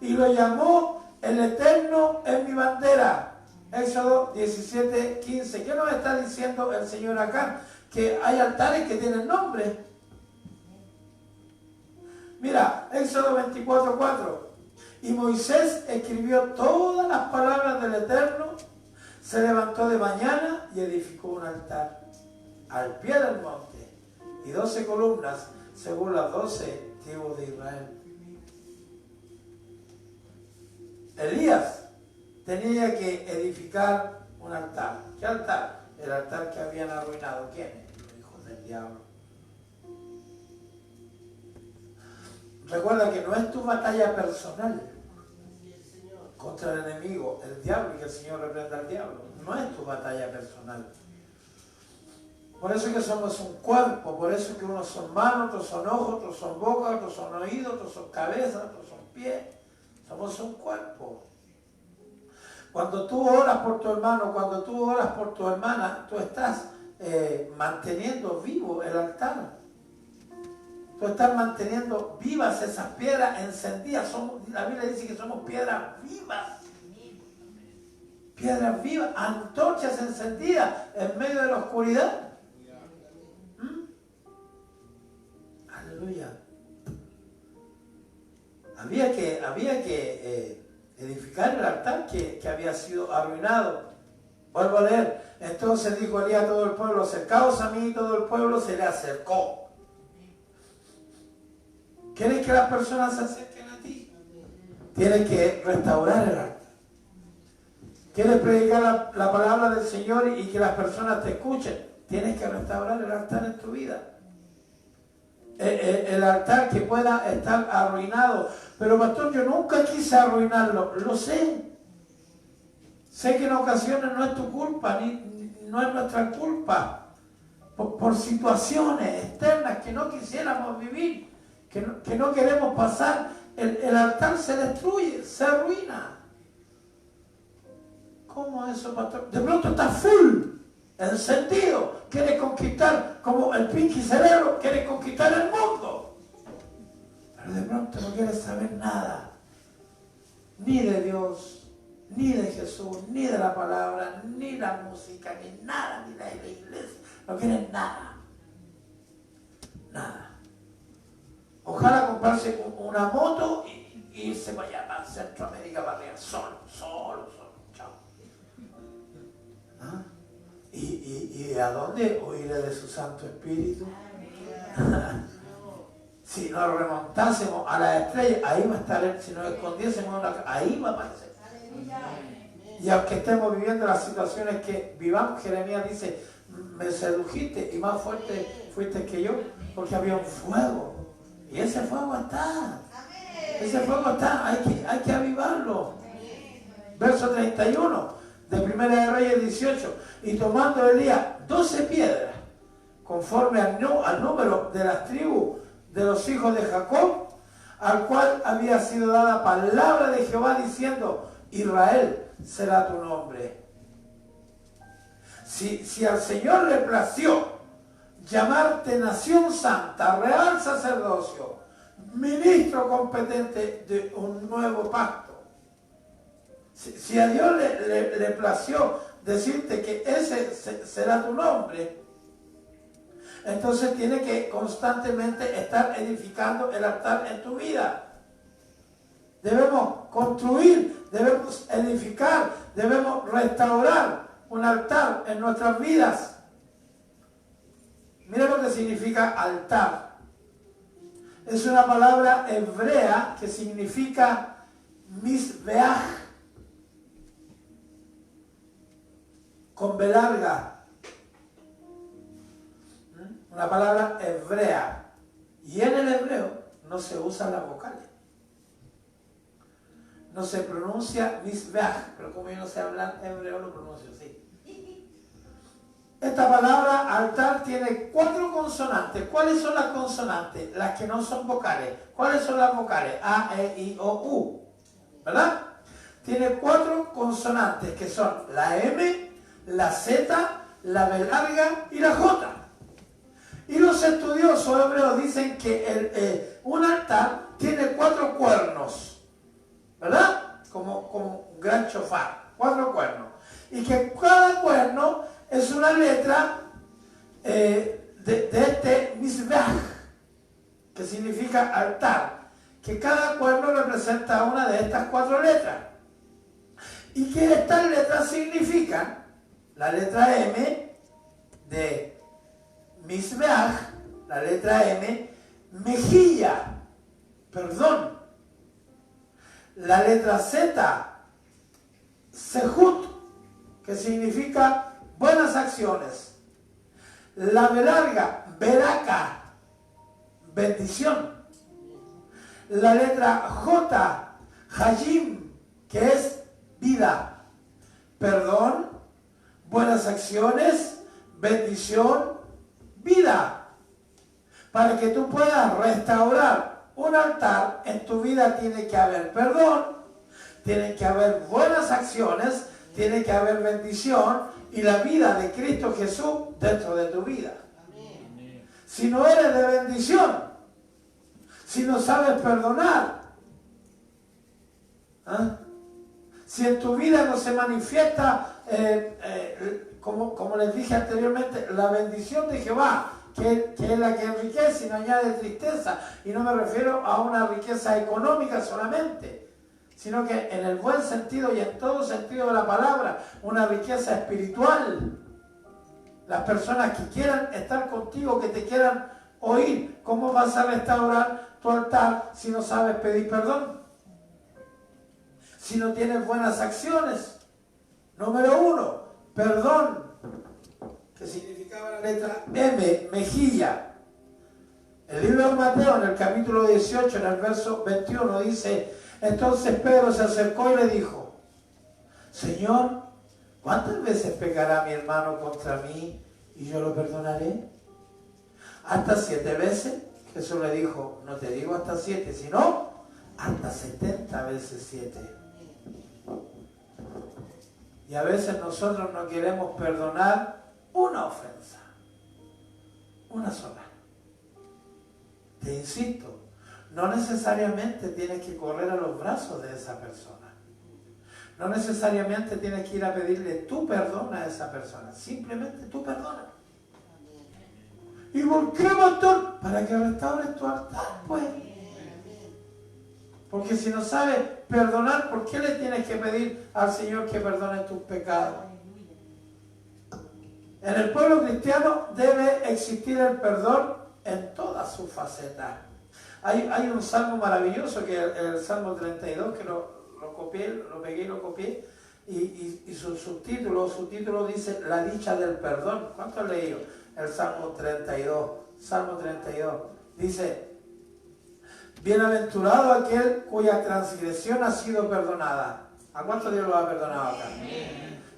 y lo llamó el Eterno es mi bandera. Éxodo 17-15. ¿Qué nos está diciendo el Señor acá? Que hay altares que tienen nombre. Mira, Éxodo 24:4. Y Moisés escribió todas las palabras del Eterno, se levantó de mañana y edificó un altar al pie del monte y 12 columnas según las 12 tribus de Israel. Elías tenía que edificar un altar. ¿Qué altar? El altar que habían arruinado. ¿Quiénes? Los hijos del diablo. Recuerda que no es tu batalla personal, contra el enemigo, el diablo, y que el Señor reprenda al diablo. No es tu batalla personal. Por eso es que somos un cuerpo, por eso es que unos son manos, otros son ojos, otros son boca, otros son oídos, otros son cabeza, otros son pies. Somos un cuerpo. Cuando tú oras por tu hermano, cuando tú oras por tu hermana, tú estás manteniendo vivo el altar. Tú estás manteniendo vivas esas piedras encendidas. La Biblia dice que somos piedras vivas. Piedras vivas, antorchas encendidas en medio de la oscuridad. Aleluya. Había que edificar el altar que había sido arruinado. Vuelvo a leer. Entonces dijo Elías a todo el pueblo: acercaos a mí. Y todo el pueblo se le acercó. ¿Quieres que las personas se acerquen a ti? Tienes que restaurar el altar. ¿Quieres predicar la palabra del Señor y que las personas te escuchen? Tienes que restaurar el altar en tu vida. El altar que pueda estar arruinado. Pero pastor, yo nunca quise arruinarlo. Lo sé. Sé que en ocasiones no es tu culpa, ni no es nuestra culpa. Por situaciones externas que no quisiéramos vivir, que no queremos pasar. El altar se destruye, se arruina. ¿Cómo eso, pastor? De pronto está full, encendido, quiere conquistar, como el Pinky Cerebro, quiere conquistar el mundo. Pero de pronto no quiere saber nada, ni de Dios, ni de Jesús, ni de la palabra, ni la música, ni nada, ni de la iglesia. No quiere nada. Nada. Ojalá comprarse una moto y irse para allá, para Centroamérica, para arriba, solo. Chao. ¿Ah? ¿Y a dónde? Oírle de su Santo Espíritu. Si nos remontásemos a las estrellas, ahí va a estar Él. Si nos escondiésemos, ahí va a aparecer. Y aunque estemos viviendo las situaciones que vivamos, Jeremías dice: me sedujiste y más fuerte fuiste que yo, porque había un fuego. Y ese fuego está. Ese fuego está. Hay que avivarlo. Verso 31 de Primera de Reyes 18. Y tomando Elías 12 piedras, conforme al número de las tribus de los hijos de Jacob, al cual había sido dada palabra de Jehová diciendo: Israel será tu nombre. Si al Señor le plació llamarte nación santa, real sacerdocio, ministro competente de un nuevo pacto, si a Dios le plació decirte que ese será tu nombre, entonces tiene que constantemente estar edificando el altar en tu vida. Debemos construir, debemos edificar, debemos restaurar un altar en nuestras vidas. Mira lo que significa altar. Es una palabra hebrea que significa misbeach, con B larga. Una palabra hebrea. Y en el hebreo no se usan las vocales. No se pronuncia misbeach, pero como yo no sé hablar hebreo, lo pronuncio así. Esta palabra altar tiene 4 consonantes. ¿Cuáles son las consonantes? Las que no son vocales. ¿Cuáles son las vocales? A, E, I, O, U. ¿Verdad? Tiene 4 consonantes que son la M, la Z, la B larga y la J. Y los estudiosos hebreos dicen que un altar tiene 4 cuernos. ¿Verdad? Como un gran chofar. 4 cuernos. Y que cada cuerno es una letra de este misbeach, que significa altar, que cada cuerno representa una de estas 4 letras. Y que estas letras significan la letra M de misbeach, la letra M, mejilla, perdón. La letra Z, sehut, que significa buenas acciones. La B larga, beraka, bendición. La letra J, Hajim, que es vida, perdón, buenas acciones, bendición, vida. Para que tú puedas restaurar un altar, en tu vida tiene que haber perdón, tiene que haber buenas acciones, tiene que haber bendición y la vida de Cristo Jesús dentro de tu vida. Si no eres de bendición, si no sabes perdonar, si en tu vida no se manifiesta, como les dije anteriormente, la bendición de Jehová, que es la que enriquece y no añade tristeza, y no me refiero a una riqueza económica solamente, sino que en el buen sentido y en todo sentido de la palabra, una riqueza espiritual. Las personas que quieran estar contigo, que te quieran oír, ¿cómo vas a restaurar tu altar si no sabes pedir perdón? Si no tienes buenas acciones. Número 1, perdón, que significaba la letra M, mejilla. El libro de Mateo, en el capítulo 18, en el verso 21, dice: entonces Pedro se acercó y le dijo: Señor, ¿cuántas veces pecará mi hermano contra mí y yo lo perdonaré? ¿Hasta 7 veces? Jesús le dijo: no te digo hasta 7, sino hasta 70 veces 7. Y a veces nosotros no queremos perdonar una ofensa, una sola. Te insisto, no necesariamente tienes que correr a los brazos de esa persona. No necesariamente tienes que ir a pedirle tu perdón a esa persona. Simplemente tú perdona. ¿Y por qué, pastor? Para que restaures tu altar, pues. Porque si no sabes perdonar, ¿por qué le tienes que pedir al Señor que perdone tus pecados? En el pueblo cristiano debe existir el perdón en todas sus facetas. Hay un salmo maravilloso, que es el Salmo 32, que lo copié, lo pegué y lo copié, y su título dice: la dicha del perdón. ¿Cuánto han leído? El Salmo 32. Salmo 32. Dice: bienaventurado aquel cuya transgresión ha sido perdonada. ¿A cuánto Dios lo ha perdonado acá?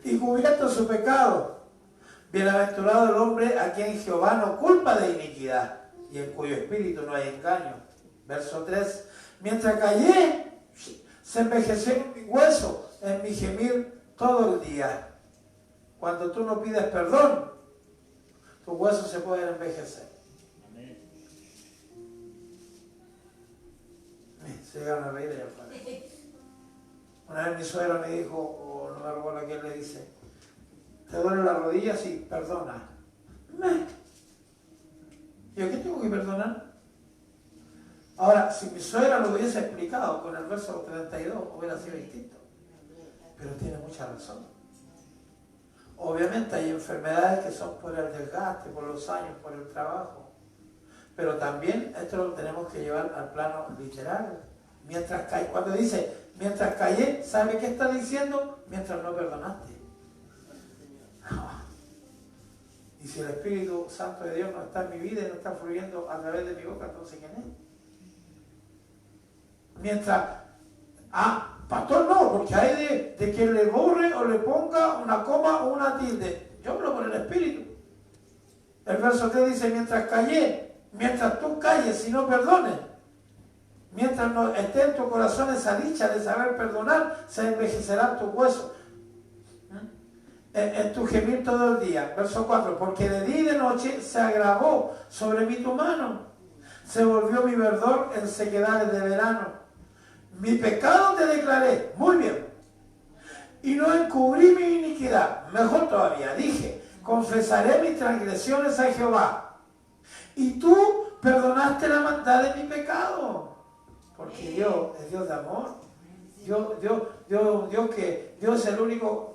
Y cubierto su pecado. Bienaventurado el hombre a quien Jehová no culpa de iniquidad y en cuyo espíritu no hay engaño. Verso 3. Mientras callé, se envejecieron mi hueso en mi gemir todo el día. Cuando tú no pides perdón, tus huesos se pueden envejecer. Se llegaron a reír allá afuera. Una vez mi suegra me dijo, o no me recuerdo a quién le dice: ¿te duele la rodilla? Sí, perdona. ¿Yo qué tengo que perdonar? Ahora, si mi suegra lo hubiese explicado con el verso 32, hubiera sido distinto. Pero tiene mucha razón. Obviamente hay enfermedades que son por el desgaste, por los años, por el trabajo. Pero también esto lo tenemos que llevar al plano literal. Mientras callé, cuando dice mientras callé, ¿sabe qué está diciendo? Mientras no perdonaste. Y si el Espíritu Santo de Dios no está en mi vida y no está fluyendo a través de mi boca, entonces ¿quién es? Mientras, pastor, no, porque hay de que le borre o le ponga una coma o una tilde. Yo hablo por el Espíritu. El verso 3 dice: mientras callé, mientras tú calles y no perdones, mientras no esté en tu corazón esa dicha de saber perdonar, se envejecerán tus huesos. En tu gemir todo el día. Verso 4: porque de día y de noche se agravó sobre mí tu mano, se volvió mi verdor en sequedades de verano. Mi pecado te declaré, muy bien, y no encubrí mi iniquidad. Mejor todavía, dije: confesaré mis transgresiones a Jehová, y tú perdonaste la maldad de mi pecado. Porque Dios es Dios de amor. Dios es el único.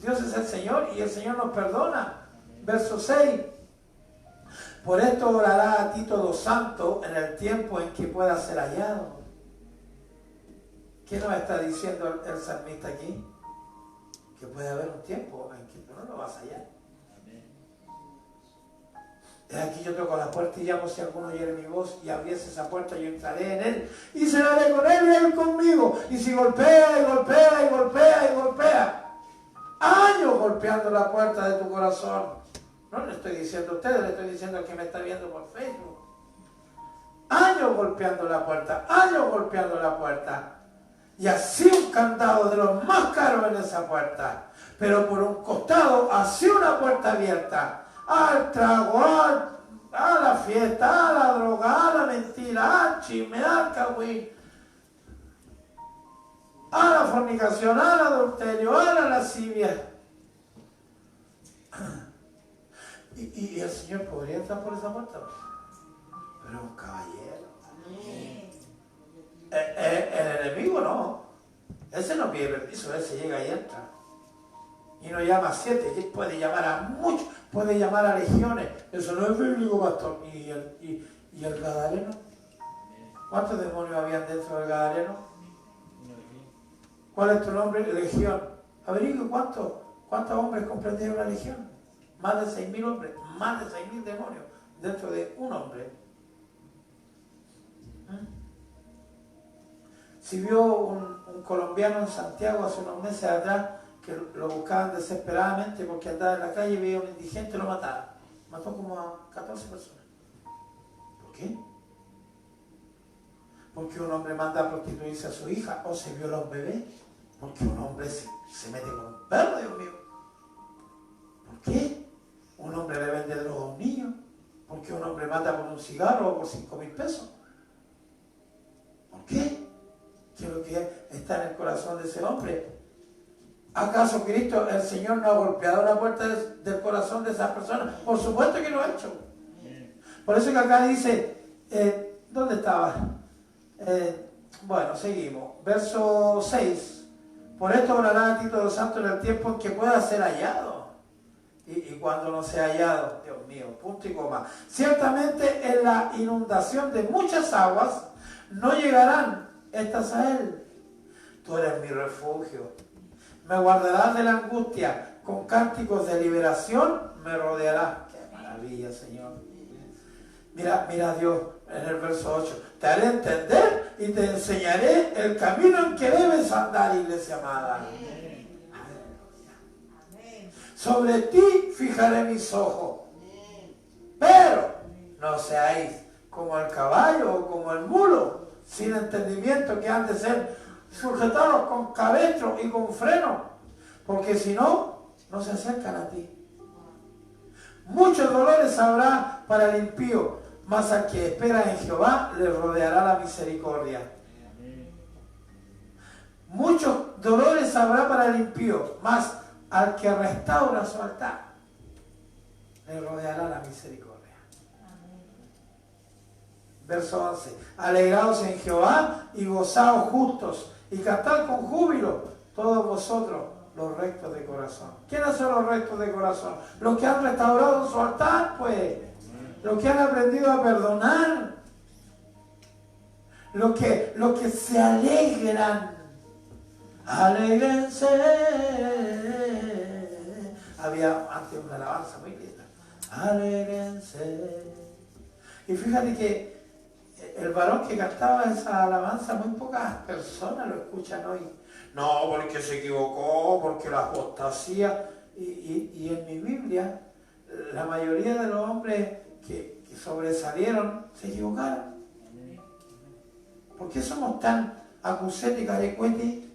Dios es el Señor y el Señor nos perdona. Verso 6. Por esto orará a ti todo santo en el tiempo en que pueda ser hallado. ¿Qué nos está diciendo el salmista aquí? Que puede haber un tiempo en que tú no lo vas a hallar. Aquí yo toco la puerta y llamo si alguno oyere mi voz y abriese esa puerta, yo entraré en él y cenaré con él y él conmigo. Y si golpea y golpea y golpea y golpea, años golpeando la puerta de tu corazón. No le estoy diciendo a ustedes, le estoy diciendo al que me está viendo por Facebook. Años golpeando la puerta, años golpeando la puerta. Y así un candado de los más caros en esa puerta. Pero por un costado, así una puerta abierta. Al trago, a la fiesta, a la droga, a la mentira, al chisme, al cagüín, a la fornicación, al adulterio, a la lascivia. Y el Señor podría entrar por esa puerta, pero un caballero. El enemigo no. Ese no pide permiso, ese llega y entra. Y no llama a 7, puede llamar a muchos, puede llamar a legiones. Eso no es bíblico, pastor. ¿Y el gadareno? ¿Cuántos demonios habían dentro del gadareno? ¿Cuál es tu nombre? Legión. Averigüe cuántos hombres comprendía una legión. Más de 6.000 hombres, más de 6.000 demonios dentro de un hombre. Si vio un colombiano en Santiago hace unos meses atrás que lo buscaban desesperadamente porque andaba en la calle y veía a un indigente y lo mataba. Mató como a 14 personas. ¿Por qué? Porque un hombre manda a prostituirse a su hija o se viola a un bebé. Porque un hombre se mete con un perro, Dios mío. ¿Por qué? Un hombre le vende droga a un niño. Porque un hombre mata por un cigarro o por 5.000 pesos. ¿Por qué? ¿Qué es lo que está en el corazón de ese hombre? ¿Acaso Cristo, el Señor, no ha golpeado la puerta del corazón de esas personas? Por supuesto que lo ha hecho. Por eso que acá dice, ¿dónde estaba? Bueno, seguimos. Verso 6. Por esto orará a ti todo santo en el tiempo en que pueda ser hallado. Y cuando no sea hallado, Dios mío, punto y coma. Ciertamente en la inundación de muchas aguas no llegarán estas a él. Tú eres mi refugio. Me guardarás de la angustia. Con cánticos de liberación me rodearás. ¡Qué maravilla, Señor! Mira Dios en el verso 8. Te haré entender y te enseñaré el camino en que debes andar, iglesia amada. Sobre ti fijaré mis ojos. Pero no seáis como el caballo o como el mulo, sin entendimiento, que han de ser sujetados con cabestro y con freno, porque si no, no se acercan a ti. Muchos dolores habrá para el impío, mas al que espera en Jehová le rodeará la misericordia. Muchos dolores habrá para el impío, mas al que restaura su altar le rodeará la misericordia. Verso 11. Alegraos en Jehová y gozaos justos y cantad con júbilo todos vosotros los rectos de corazón. ¿Quiénes son los rectos de corazón? Los que han restaurado su altar, pues. Los que han aprendido a perdonar. Los que se alegran. Alégrense. Había antes una alabanza muy linda. Alégrense. Y fíjate que el varón que cantaba esa alabanza, muy pocas personas lo escuchan hoy. No, porque se equivocó, porque la apostasía. Y en mi Biblia, la mayoría de los hombres que sobresalieron se equivocaron. ¿Por qué somos tan acusetes y carecuetes?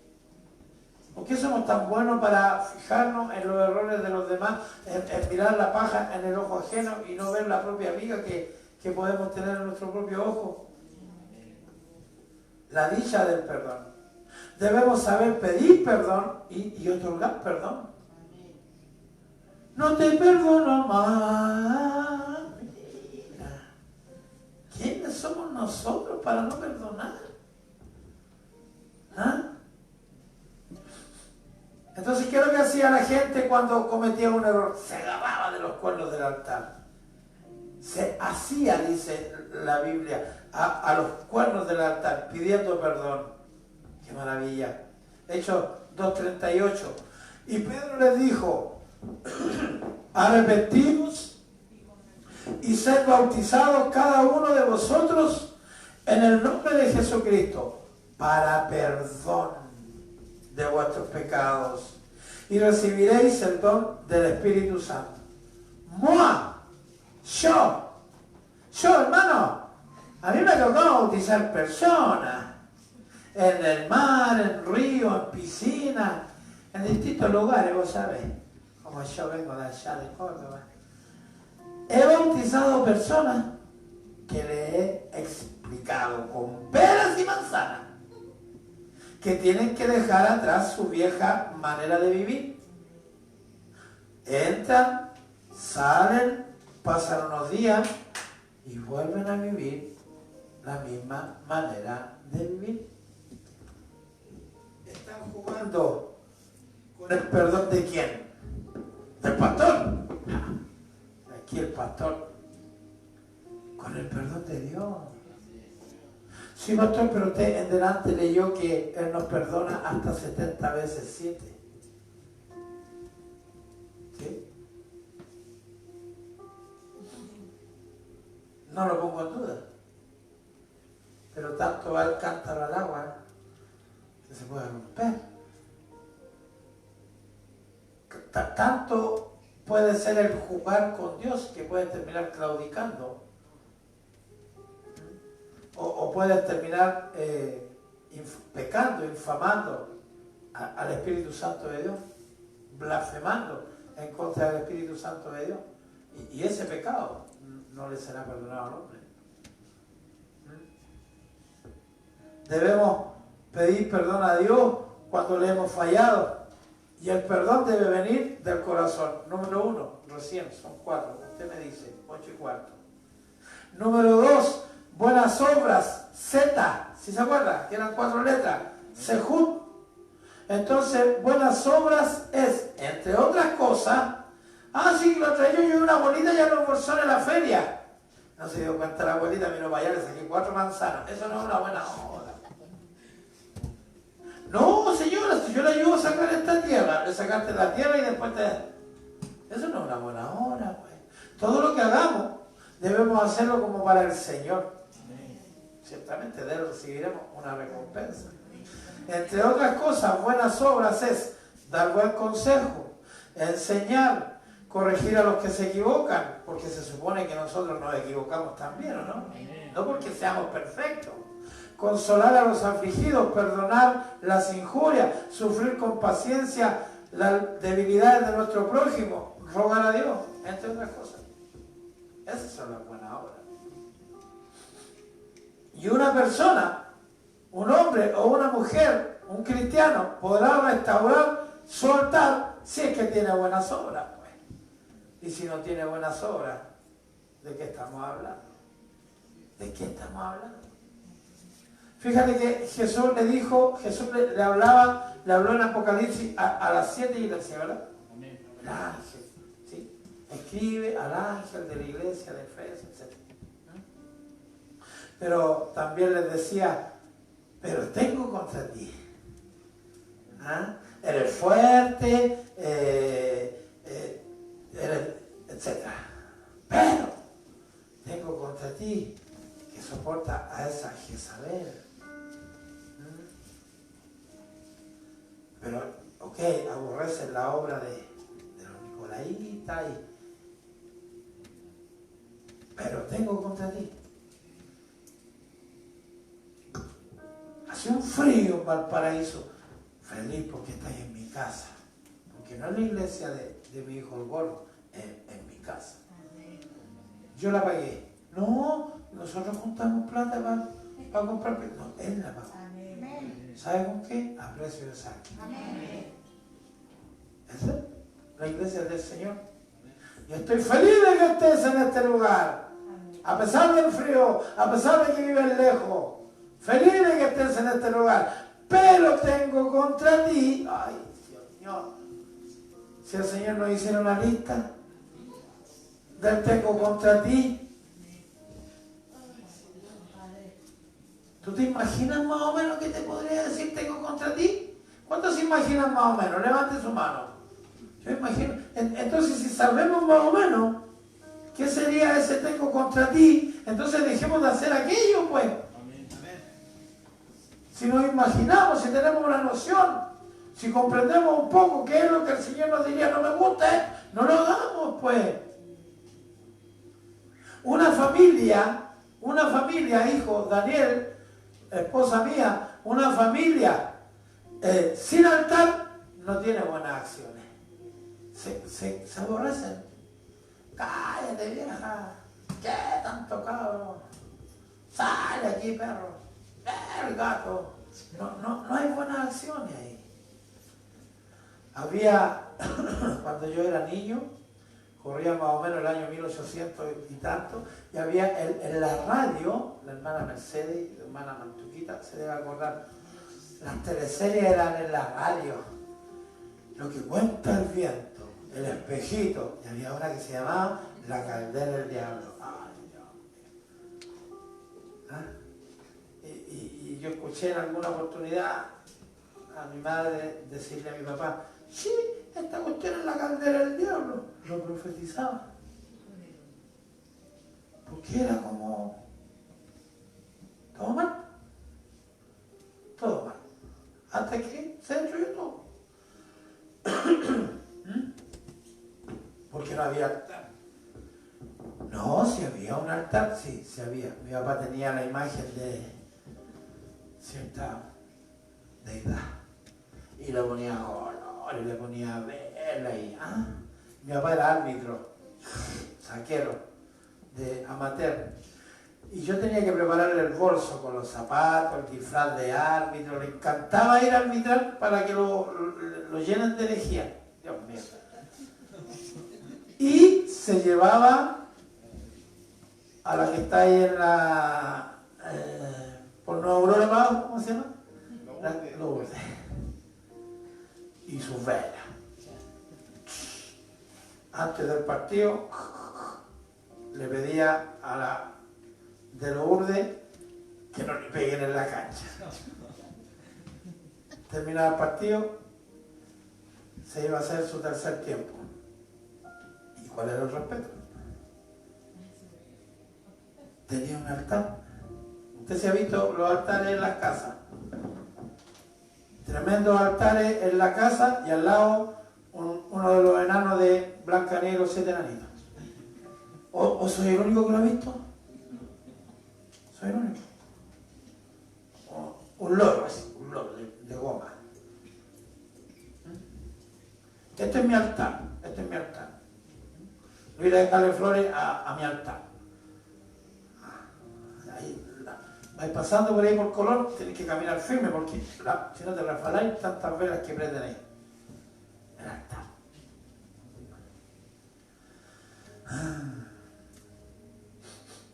¿Por qué somos tan buenos para fijarnos en los errores de los demás, en mirar la paja en el ojo ajeno y no ver la propia viga que podemos tener en nuestro propio ojo? La dicha del perdón. Debemos saber pedir perdón y otorgar perdón. No te perdono más. Mira, ¿quiénes somos nosotros para no perdonar? ¿Ah? Entonces, ¿qué es lo que hacía la gente cuando cometía un error? Se agarraba de los cuernos del altar. Se hacía, dice la Biblia, a los cuernos del altar, pidiendo perdón. ¡Qué maravilla! Hechos 2:38. Y Pedro les dijo, arrepentíos y sed bautizados cada uno de vosotros en el nombre de Jesucristo para perdón de vuestros pecados y recibiréis el don del Espíritu Santo. Yo, hermano, a mí me tocó bautizar personas en el mar, en río, en piscina, en distintos lugares, vos sabés, como yo vengo de allá de Córdoba. He bautizado personas que le he explicado con peras y manzanas que tienen que dejar atrás su vieja manera de vivir. Entran, salen, pasan unos días y vuelven a vivir la misma manera de vivir. Están jugando con el perdón de quién? ¿Del pastor? Aquí el pastor, con el perdón de Dios. Sí, pastor, pero usted en delante leyó que Él nos perdona hasta 70 veces 7. ¿Sí? No lo pongo en duda. Pero tanto va el cántaro al agua que se puede romper. Tanto puede ser el jugar con Dios que puede terminar claudicando. O puede terminar pecando, infamando al Espíritu Santo de Dios, blasfemando en contra del Espíritu Santo de Dios. Y ese pecado no le será perdonado al hombre. Debemos pedir perdón a Dios cuando le hemos fallado. Y el perdón debe venir del corazón. Número 1, recién, son 4. Usted me dice, 8:15. Número 2, buenas obras, Z. ¿Sí se acuerda? Que eran 4 letras. Sejud. Entonces, buenas obras es, entre otras cosas, sí, lo traía yo una bolita y ya lo almorzó en la feria. No se dio cuenta la abuelita, vino para allá, le saqué 4 manzanas. Eso no es una buena obra. No, señora, si yo le ayudo a sacar esta tierra, le sacaste la tierra y después te... Eso no es una buena obra, pues. Todo lo que hagamos debemos hacerlo como para el Señor. Ciertamente de Él recibiremos una recompensa. Entre otras cosas, buenas obras es dar buen consejo, enseñar, corregir a los que se equivocan, porque se supone que nosotros nos equivocamos también, ¿o no? No porque seamos perfectos. Consolar a los afligidos, perdonar las injurias, sufrir con paciencia las debilidades de nuestro prójimo, rogar a Dios, entre otras cosas. Esas son las buenas obras. Y una persona, un hombre o una mujer, un cristiano, podrá restaurar su altar si es que tiene buenas obras, pues. Y si no tiene buenas obras, ¿de qué estamos hablando? ¿De qué estamos hablando? Fíjate que Jesús le dijo, Jesús le habló en Apocalipsis a las 7 iglesias, ¿verdad? El ángel, ¿sí? Escribe al ángel de la iglesia de Efeso, etc. Pero también les decía, pero tengo contra ti. Eres fuerte, etc. Pero tengo contra ti que soporta a esa Jezabel. Pero, ok, aborrecen la obra de los nicolaitas, pero tengo contra ti. Hace un frío en Valparaíso. Feliz porque estáis en mi casa. Porque no es la iglesia de mi hijo el gordo, es en mi casa. Yo la pagué. No, nosotros juntamos plata para comprar. No, él la pagó. ¿Sabe con qué? A precio de sangre. Esa es la iglesia del Señor. Y estoy feliz de que estés en este lugar. A pesar del frío, a pesar de que vives lejos. Feliz de que estés en este lugar. Pero tengo contra ti. Ay, Señor. Si el Señor nos hiciera una lista del tengo contra ti. ¿Tú te imaginas más o menos que te podría decir tengo contra ti? ¿Cuántos se imaginan más o menos? Levante su mano. Yo imagino. Entonces, si sabemos más o menos, ¿Qué sería ese tengo contra ti? Entonces dejemos de hacer aquello, pues. Si nos imaginamos, si tenemos una noción, si comprendemos un poco qué es lo que el Señor nos diría, no me gusta, no lo hagamos, pues. Una familia, hijo, Daniel, esposa mía, una familia sin altar no tiene buenas acciones. Se aborrecen. Cállate, vieja. ¿Qué tanto cabrón? Sale aquí, perro. El gato. No hay buenas acciones ahí. Había, cuando yo era niño, corría más o menos el año 1800 y tanto, y había en la radio, la hermana Mercedes y la hermana Mantuquita, se debe acordar, las teleseries eran en la radio. Lo que cuenta el viento, el espejito, y había una que se llamaba La Caldera del Diablo. Ay, Dios mío. ¿Ah? Y yo escuché en alguna oportunidad a mi madre decirle a mi papá, sí, esta cuestión es la caldera del diablo. Lo profetizaba. Porque era como todo mal. Todo mal. Hasta que se destruyó todo. Porque no había altar. No, si había un altar, sí había. Mi papá tenía la imagen de cierta deidad. Y le ponía color, y le ponía vela y... Mi papá era árbitro, saquero, de amateur. Y yo tenía que prepararle el bolso con los zapatos, el disfraz de árbitro. Le encantaba ir a arbitrar para que lo llenen de herejía. Dios mío. Y se llevaba a la que está ahí en la... por Nueva Aurora, ¿cómo se llama? Lourdes. Y sus velas. Antes del partido, le pedía a la de Lourdes que no le peguen en la cancha. Terminaba el partido, se iba a hacer su tercer tiempo. ¿Y cuál era el respeto? Tenía un altar. Usted se ha visto los altares en las casas. Tremendos altares en la casa y al lado uno de los enanos de Blancanieves, los 7 enanitos. ¿O soy el único que lo ha visto? Soy el único. Un loro así, un loro de goma. Este es mi altar, Voy a ir a dejarle flores a mi altar. Ahí, vais pasando por ahí por Colón, tienes que caminar firme porque si no te resbaláis, tantas velas que prenden ahí. El altar.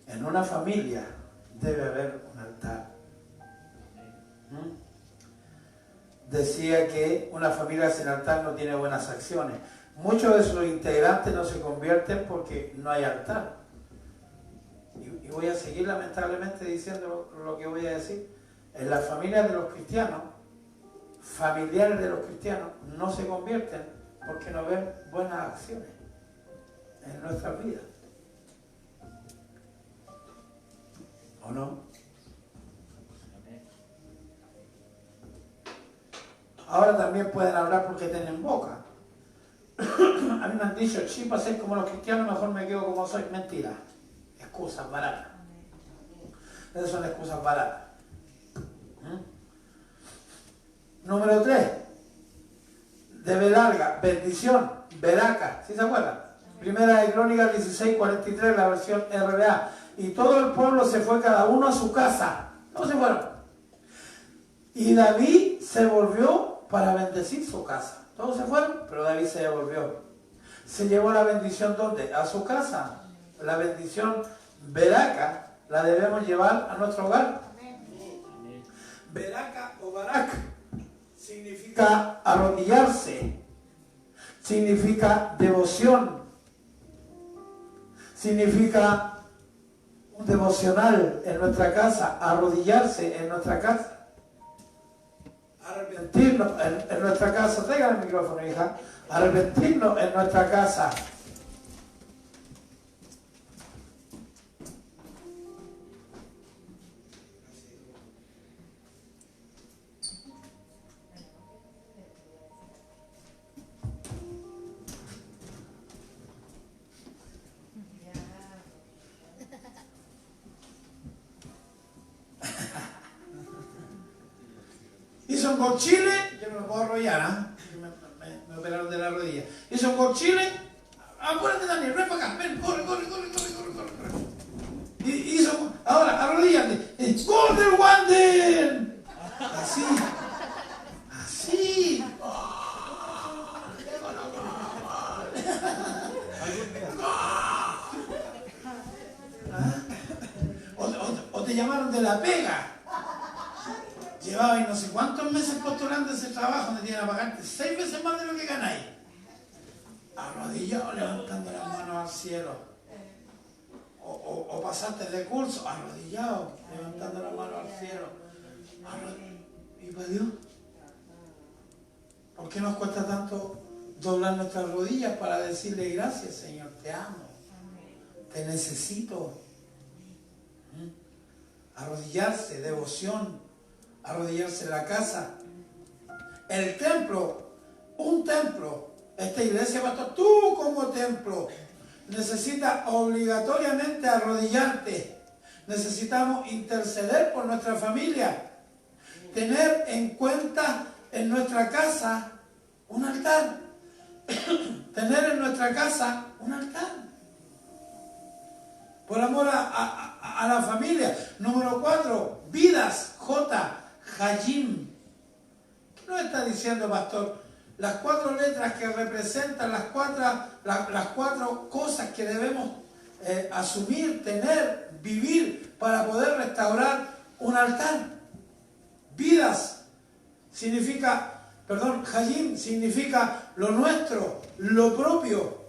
En una familia debe haber un altar. Decía que una familia sin altar no tiene buenas acciones. Muchos de sus integrantes no se convierten porque no hay altar. Y voy a seguir lamentablemente diciendo lo que voy a decir. En las familias de los cristianos, familiares de los cristianos, no se convierten porque no ven buenas acciones en nuestras vidas. ¿O no? Ahora también pueden hablar porque tienen boca. A mí me han dicho, sí, para ser como los cristianos mejor me quedo como soy. Mentira. Excusas baratas. Esas son excusas baratas. Número 3. De B larga, bendición, veraca. ¿Sí se acuerdan? Primera de Crónicas 16:43, la versión RBA. Y todo el pueblo se fue cada uno a su casa. Todos se fueron. Y David se volvió para bendecir su casa. Todos se fueron, pero David se devolvió. Se llevó la bendición, ¿dónde? A su casa. La bendición veraca la debemos llevar a nuestro hogar. Veraca o barak significa arrodillarse, significa devoción, significa un devocional en nuestra casa, arrodillarse en nuestra casa. Arrepentirnos en nuestra casa. Traigan el micrófono, hija. Arrepentirnos en nuestra casa. Hizo un gorchile, yo no me puedo arrollar, ¿ah? Me operaron de la rodilla. Hizo un gorchile, apúrate Daniel, ven para acá, ven, corre. Y hizo, ahora, arrodíllate, ¡gol del Wander! Así. O te llamaron de la pega. Llevaba no sé cuántos meses postulando ese trabajo donde tienen a pagarte 6 veces más de lo que ganáis. Arrodillado, levantando las manos al cielo. O pasaste de curso, arrodillado, levantando las manos al cielo. ¿Y para Dios? ¿Por qué nos cuesta tanto doblar nuestras rodillas para decirle gracias, Señor? Te amo, te necesito. Arrodillarse, devoción, arrodillarse en la casa. El templo, un templo, esta iglesia, pastor, tú como templo, necesitas obligatoriamente arrodillarte. Necesitamos interceder por nuestra familia, tener en cuenta en nuestra casa un altar, tener en nuestra casa un altar. Por amor a la familia. Número 4, vidas, Hayim. ¿Qué nos está diciendo, pastor? Las 4 letras que representan las cuatro cosas que debemos asumir, tener, vivir para poder restaurar un altar. Vidas significa, Hayim significa lo nuestro, lo propio.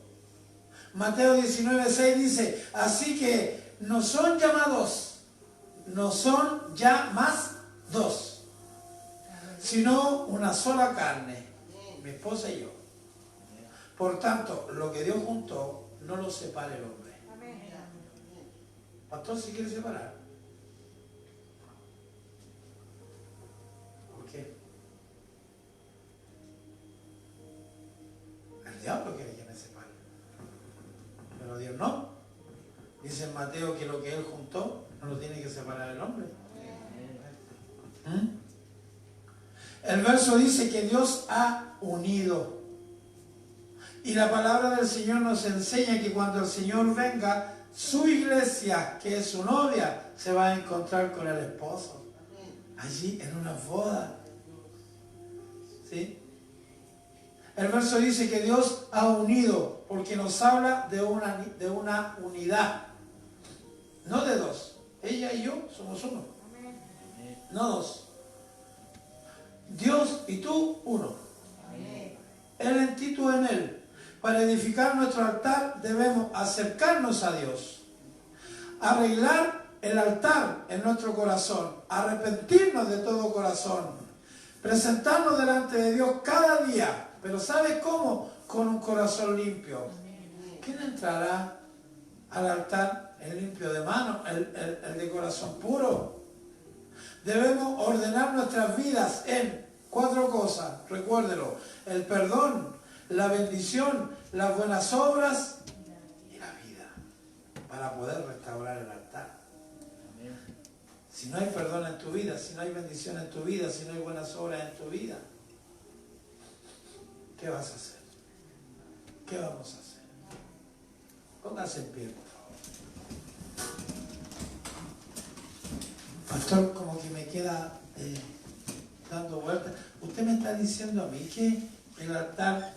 Mateo 19:6 dice, así que no son llamados, no son ya más 2, sino una sola carne, mi esposa y yo. Por tanto, lo que Dios juntó, no lo separe el hombre. Pastor, si quiere separar. ¿Por qué? El diablo quiere que me separe. Pero Dios no. Dice en Mateo que lo que Él juntó no lo tiene que separar el hombre. El verso dice que Dios ha unido. Y la palabra del Señor nos enseña que cuando el Señor venga, su iglesia, que es su novia, se va a encontrar con el esposo. Allí en una boda. ¿Sí? El verso dice que Dios ha unido, porque nos habla de una unidad. No de 2. Ella y yo somos uno. No 2. Dios y tú, uno. Él en ti, tú en Él. Para edificar nuestro altar debemos acercarnos a Dios. Arreglar el altar en nuestro corazón. Arrepentirnos de todo corazón. Presentarnos delante de Dios cada día. Pero ¿sabes cómo? Con un corazón limpio. ¿Quién entrará al altar? El limpio de mano, el de corazón puro. Debemos ordenar nuestras vidas en 4 cosas. Recuérdelo: el perdón, la bendición, las buenas obras y la vida, para poder restaurar el altar. Si no hay perdón en tu vida, si no hay bendición en tu vida, si no hay buenas obras en tu vida, ¿qué vas a hacer? ¿Qué vamos a hacer? Póngase en pie, por favor. Pastor, como que me queda dando vueltas. Usted me está diciendo a mí que el altar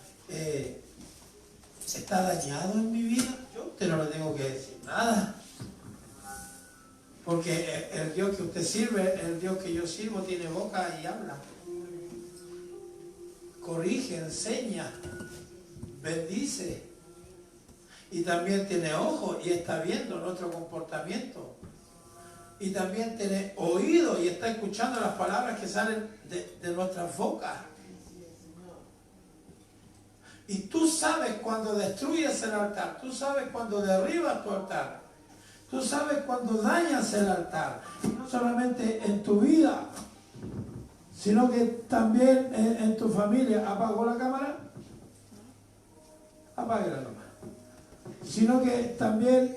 está dañado en mi vida. Yo a usted no le tengo que decir nada. Porque el Dios que usted sirve, el Dios que yo sirvo, tiene boca y habla. Corrige, enseña, bendice. Y también tiene ojos y está viendo nuestro comportamiento. Y también tiene oído y está escuchando las palabras que salen de nuestras bocas. Y tú sabes cuando destruyes el altar, tú sabes cuando derribas tu altar, tú sabes cuando dañas el altar. Y no solamente en tu vida, sino que también en tu familia. ¿Apagó la cámara? Apáguela nomás. Sino que también